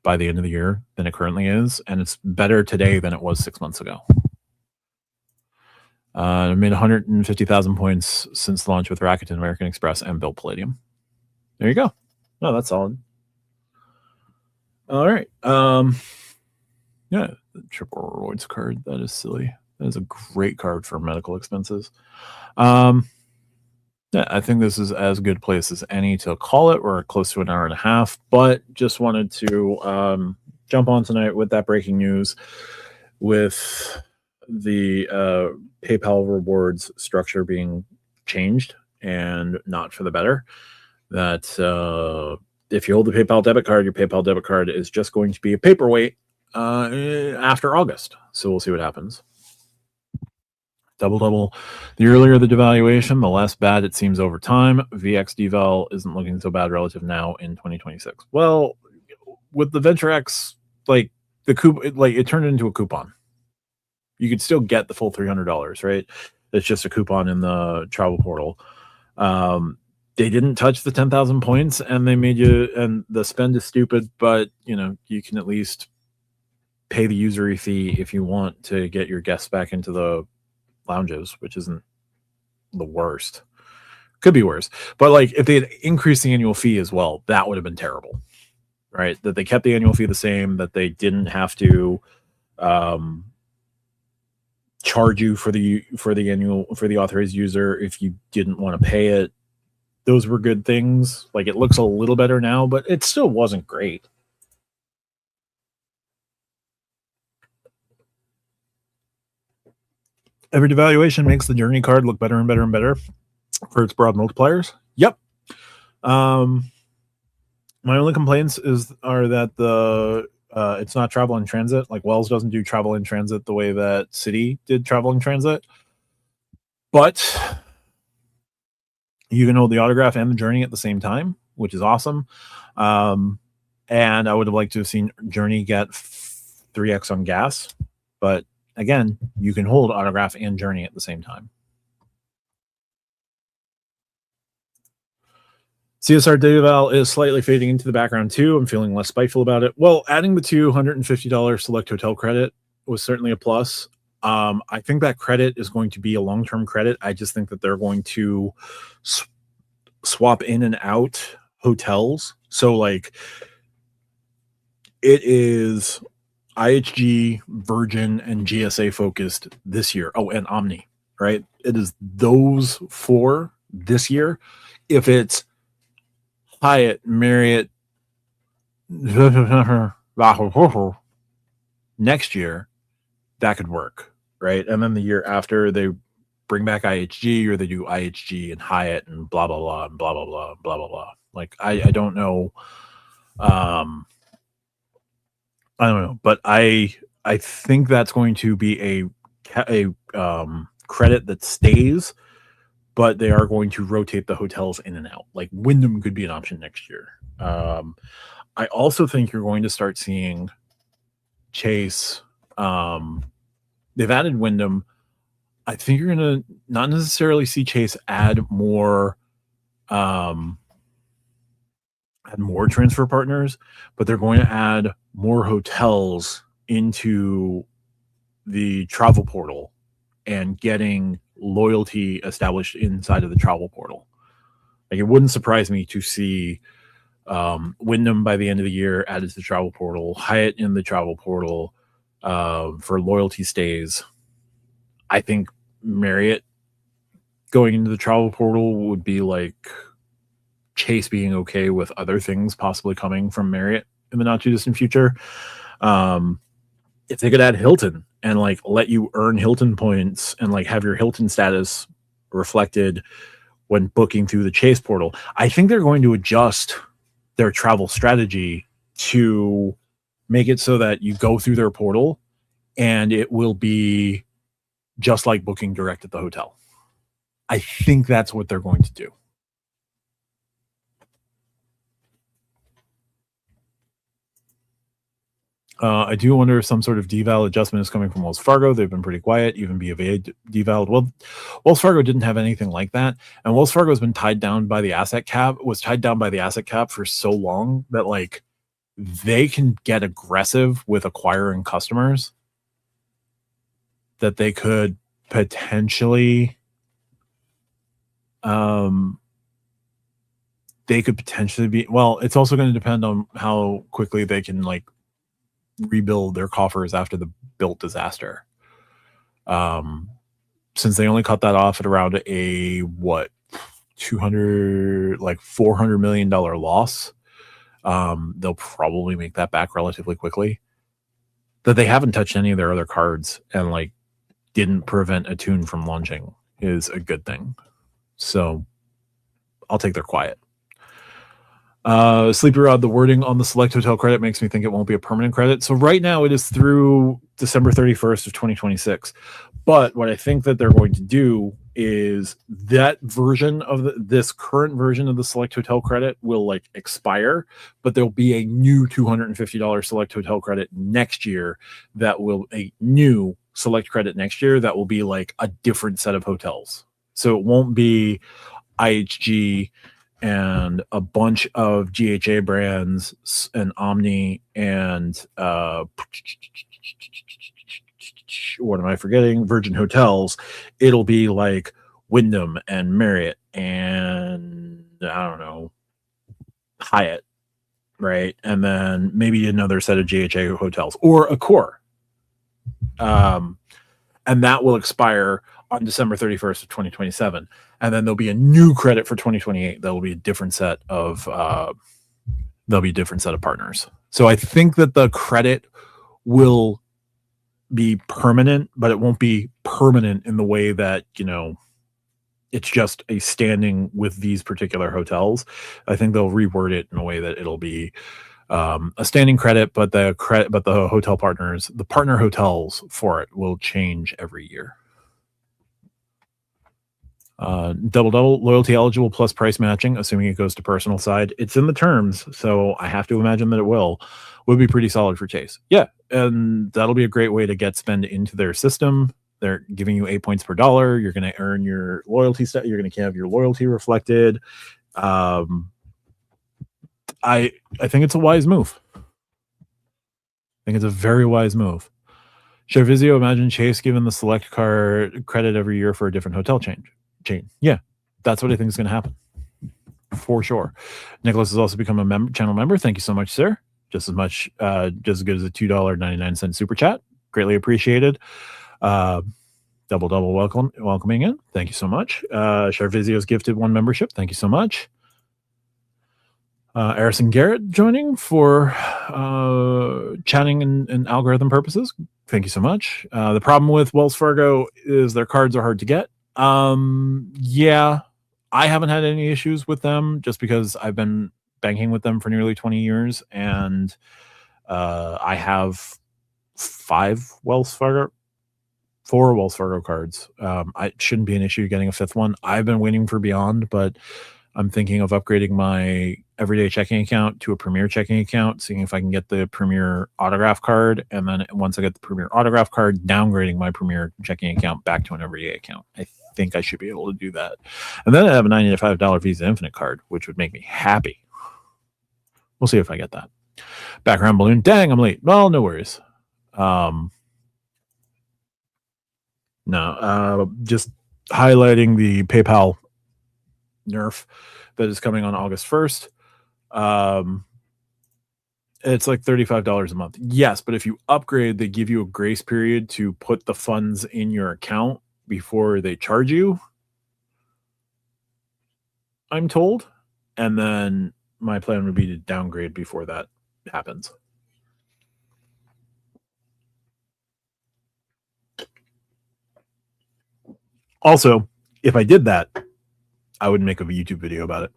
by the end of the year than it currently is, and it's better today than it was 6 months ago. I made 150,000 points since launch with Rakuten, American Express, and Built Palladium. There you go. No, that's solid. All right. Yeah, the triple rewards card. That is silly. That is a great card for medical expenses. Yeah, I think this is as good a place as any to call it. We're close to an hour and a half, but just wanted to jump on tonight with that breaking news with the PayPal rewards structure being changed and not for the better. That if you hold the PayPal debit card, your PayPal debit card is just going to be a paperweight after August. So we'll see what happens. Double. The earlier the devaluation, the less bad it seems over time. VX deval isn't looking so bad relative now in 2026. Well, with the Venture X, like the it turned into a coupon. You could still get the full $300, right? It's just a coupon in the travel portal. They didn't touch the 10,000 points, and they made you. And the spend is stupid, but you can at least pay the usury fee if you want to get your guests back into the lounges, which isn't the worst. Could be worse, but like if they had increased the annual fee as well, that would have been terrible, right? That they kept the annual fee the same, that they didn't have to charge you for the authorized user if you didn't want to pay it. Those were good things. Like it looks a little better now, but it still wasn't great. Every devaluation makes the Journey card look better and better and better for its broad multipliers. Yep. My only complaints are that it's not travel in transit. Like Wells doesn't do travel in transit the way that Citi did travel in transit. But you can hold the autograph and the Journey at the same time, which is awesome. And I would have liked to have seen Journey get 3x on gas, but again, you can hold autograph and Journey at the same time. CSR deval is slightly fading into the background too. I'm feeling less spiteful about it. Well, adding the $250 select hotel credit was certainly a plus. I think that credit is going to be a long-term credit. I just think that they're going to swap in and out hotels. So like it is IHG, Virgin, and GSA focused this year. Oh, and Omni, right? It is those four this year. If it's Hyatt, Marriott, next year, that could work, right? And then the year after, they bring back IHG, or they do IHG and Hyatt and blah, blah, blah, and blah, blah, blah, blah, blah, blah. Like, I don't know. I don't know, but I think that's going to be a credit that stays, but they are going to rotate the hotels in and out. Like Wyndham could be an option next year. I also think you're going to start seeing Chase. They've added Wyndham. I think you're going to not necessarily see Chase add more transfer partners, but they're going to add more hotels into the travel portal and getting loyalty established inside of the travel portal. Like it wouldn't surprise me to see Wyndham by the end of the year added to the travel portal, Hyatt in the travel portal for loyalty stays. I think Marriott going into the travel portal would be like Chase being okay with other things possibly coming from Marriott in the not too distant future. If they could add Hilton and like let you earn Hilton points and like have your Hilton status reflected when booking through the Chase portal, I think they're going to adjust their travel strategy to make it so that you go through their portal and it will be just like booking direct at the hotel. I think that's what they're going to do. I do wonder if some sort of deval adjustment is coming from Wells Fargo. They've been pretty quiet. Even B of A devalued. Well, Wells Fargo didn't have anything like that, and Wells Fargo has been tied down by the asset cap. Was tied down by the asset cap for so long that like they can get aggressive with acquiring customers that they could potentially be, well, it's also going to depend on how quickly they can like rebuild their coffers after the built disaster. Since they only cut that off at around a $400 million loss, they'll probably make that back relatively quickly. That they haven't touched any of their other cards and like didn't prevent Attune from launching is a good thing. So I'll take their quiet. Sleepy Rod, the wording on the select hotel credit makes me think it won't be a permanent credit. So right now it is through December 31st of 2026. But what I think that they're going to do is that version of this current version of the select hotel credit will like expire, but there'll be a new $250 select hotel credit next year that will a new select credit next year that will be like a different set of hotels. So it won't be IHG and a bunch of GHA brands and Omni and what am I forgetting? Virgin Hotels. It'll be like Wyndham and Marriott and I don't know, Hyatt, right? And then maybe another set of GHA hotels or Accor. And that will expire on December 31st of 2027. And then there'll be a new credit for 2028. There will be a different set of partners. So I think that the credit will be permanent, but it won't be permanent in the way that, you know, it's just a standing with these particular hotels. I think they'll reword it in a way that it'll be a standing credit, but the hotel partners, the partner hotels for it will change every year. Double loyalty eligible plus price matching, assuming it goes to personal side. It's in the terms, so I have to imagine that it would be pretty solid for Chase. Yeah, and that'll be a great way to get spend into their system. They're giving you 8 points per dollar. You're going to earn your loyalty stuff. You're going to have your loyalty reflected. I think it's a wise move. I think it's a very wise move. Sharvizio, imagine Chase giving the select card credit every year for a different hotel chain. Yeah, that's what I think is going to happen for sure. Nicholas has also become a channel member. Thank you so much, sir. Just as good as a $2.99 super chat. Greatly appreciated. Double welcoming in. Thank you so much. Sharvizio's gifted 1 membership. Thank you so much. Harrison Garrett joining for chatting and algorithm purposes. Thank you so much. The problem with Wells Fargo is their cards are hard to get. Yeah, I haven't had any issues with them just because I've been banking with them for nearly 20 years and I have 4 Wells Fargo cards. I shouldn't be an issue getting a 5th one. I've been waiting for Beyond, but I'm thinking of upgrading my everyday checking account to a Premier checking account, seeing if I can get the Premier autograph card. And then once I get the Premier autograph card, downgrading my Premier checking account back to an everyday account. I think I should be able to do that. And then I have a $95 Visa Infinite card, which would make me happy. We'll see if I get that. Background balloon. Dang, I'm late. Well, no worries. Just highlighting the PayPal Nerf that is coming on August 1st. It's like $35 a month. Yes, but if you upgrade, they give you a grace period to put the funds in your account before they charge you. I'm told. And then my plan would be to downgrade before that happens. Also, if I did that, I would make a YouTube video about it.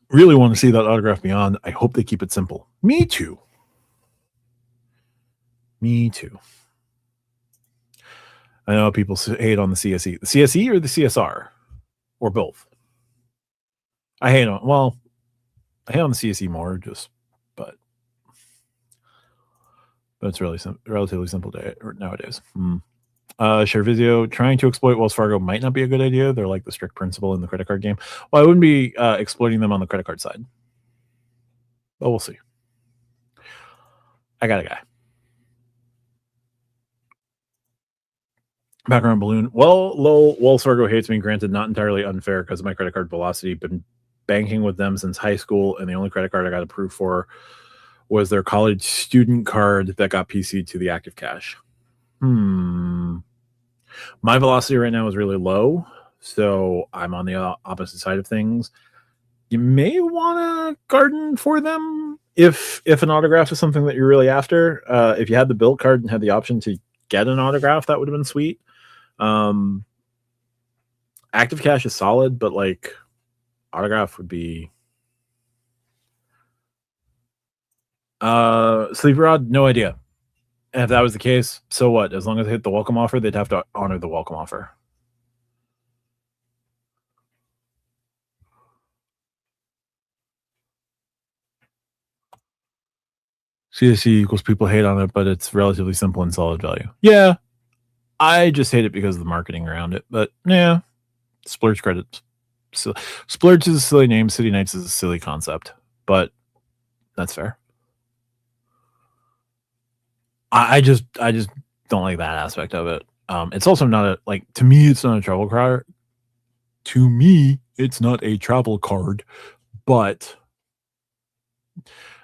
Really want to see that autograph beyond. I hope they keep it simple. Me too. Me too. I know people hate on the CSE. The CSE or the CSR? Or both? I hate on, well, I hate on the CSE more, but it's really relatively simple nowadays. Share video. Trying to exploit Wells Fargo might not be a good idea. They're like the strict principle in the credit card game. Well, I wouldn't be exploiting them on the credit card side. But we'll see. I got a guy. Background balloon. Well, Wells Fargo hates me. Granted, not entirely unfair because of my credit card velocity. Been banking with them since high school, and the only credit card I got approved for was their college student card that got PC'd to the active cash. My velocity right now is really low, so I'm on the opposite side of things. You may want to garden for them if an autograph is something that you're really after. If you had the built card and had the option to get an autograph, that would have been sweet. Active cash is solid, but like autograph would be Sleepy Rod, no idea. And if that was the case, so what? As long as they hit the welcome offer, they'd have to honor the welcome offer. CSE equals people hate on it, but it's relatively simple and solid value. Yeah, I just hate it because of the marketing around it. But yeah, splurge credits. So, splurge is a silly name. City Nights is a silly concept, but that's fair. I just don't like that aspect of it. It's also not to me, it's not a travel card. To me, it's not a travel card, but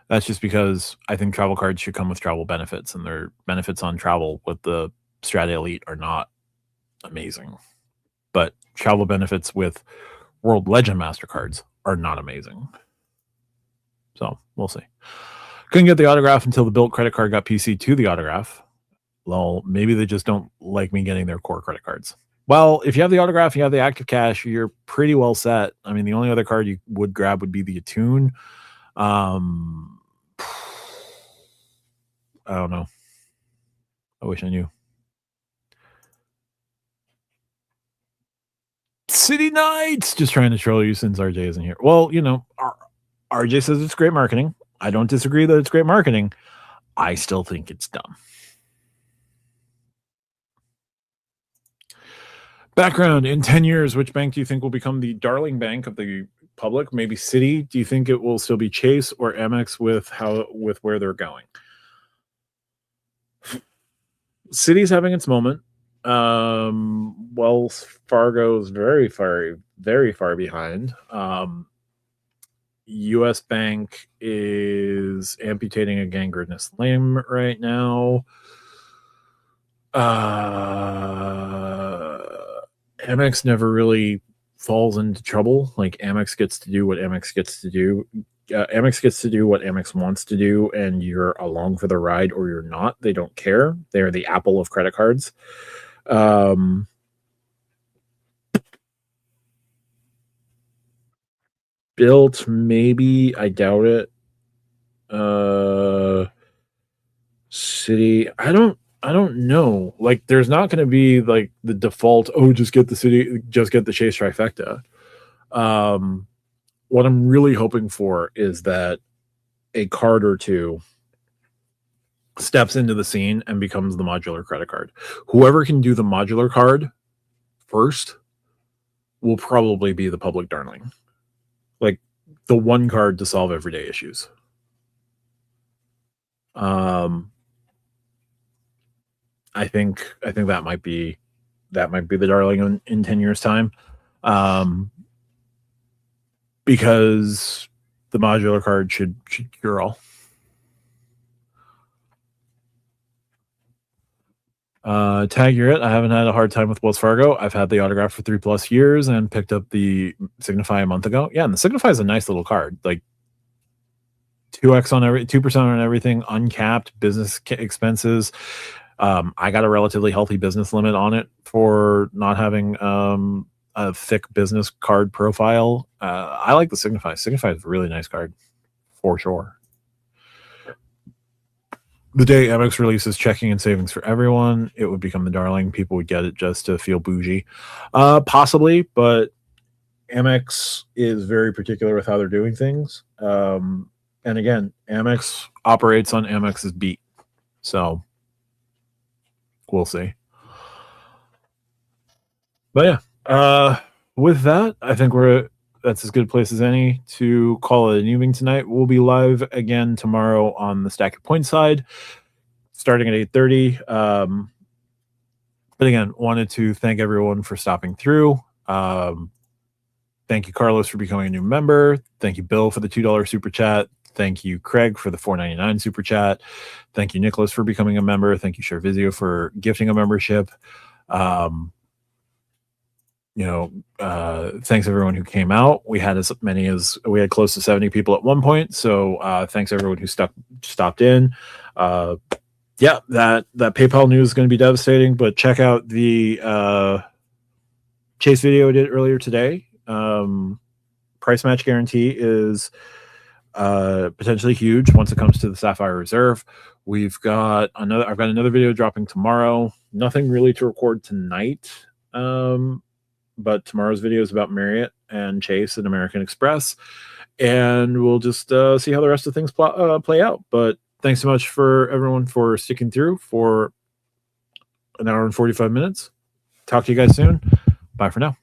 that's just because I think travel cards should come with travel benefits, and their benefits on travel with the Strata Elite are not amazing. But travel benefits with World Legend MasterCards are not amazing. So we'll see. Couldn't get the autograph until the built credit card got PC to the autograph. Well, maybe they just don't like me getting their core credit cards. Well, if you have the autograph, you have the active cash, you're pretty well set. I mean, the only other card you would grab would be the Attune. I don't know. I wish I knew. City Nights! Just trying to troll you since RJ isn't here. Well, RJ says it's great marketing. I don't disagree that it's great marketing. I still think it's dumb. Background, in 10 years, which bank do you think will become the darling bank of the public? Maybe Citi? Do you think it will still be Chase or Amex with where they're going? Citi's having its moment. Wells Fargo's very far behind. US Bank is amputating a gangrenous limb right now. Amex never really falls into trouble. Like, Amex gets to do what Amex gets to do. Amex gets to do what Amex wants to do, and you're along for the ride or you're not. They don't care. They're the Apple of credit cards. Built, maybe. I doubt it. City, I don't know. Like, there's not going to be like the default, just get the City, just get the Chase trifecta. What I'm really hoping for is that a card or two steps into the scene and becomes the modular credit card. Whoever can do the modular card first will probably be the public darling. Like, the one card to solve everyday issues. I think that might be the darling in 10 years time. Because the modular card should cure all. Tag, you're it. I haven't had a hard time with Wells Fargo. I've had the autograph for 3+ years and picked up the Signify a month ago. Yeah, and the Signify is a nice little card. Like 2x on 2% on everything, uncapped business expenses. I got a relatively healthy business limit on it for not having a thick business card profile. I like the Signify. Signify is a really nice card for sure. The day Amex releases checking and savings for everyone, it would become the darling. People would get it just to feel bougie. Possibly, but Amex is very particular with how they're doing things. And again, Amex operates on Amex's beat. So we'll see. But yeah, with that, I think that's as good a place as any to call it an evening tonight. We'll be live again tomorrow on the Stack Your Point side, starting at 8:30. But again, wanted to thank everyone for stopping through. Thank you, Carlos, for becoming a new member. Thank you, Bill, for the $2 super chat. Thank you, Craig, for the $4.99 super chat. Thank you, Nicholas, for becoming a member. Thank you, Sharvizio, for gifting a membership. Thanks everyone who came out. We had close to 70 people at one point. So thanks everyone who stopped in. That PayPal news is going to be devastating, but check out the Chase video I did earlier today. Price match guarantee is potentially huge once it comes to the Sapphire Reserve. I've got another video dropping tomorrow. Nothing really to record tonight. But tomorrow's video is about Marriott and Chase and American Express, and we'll just see how the rest of things play out. But thanks so much for everyone for sticking through for an hour and 45 minutes. Talk to you guys soon. Bye for now.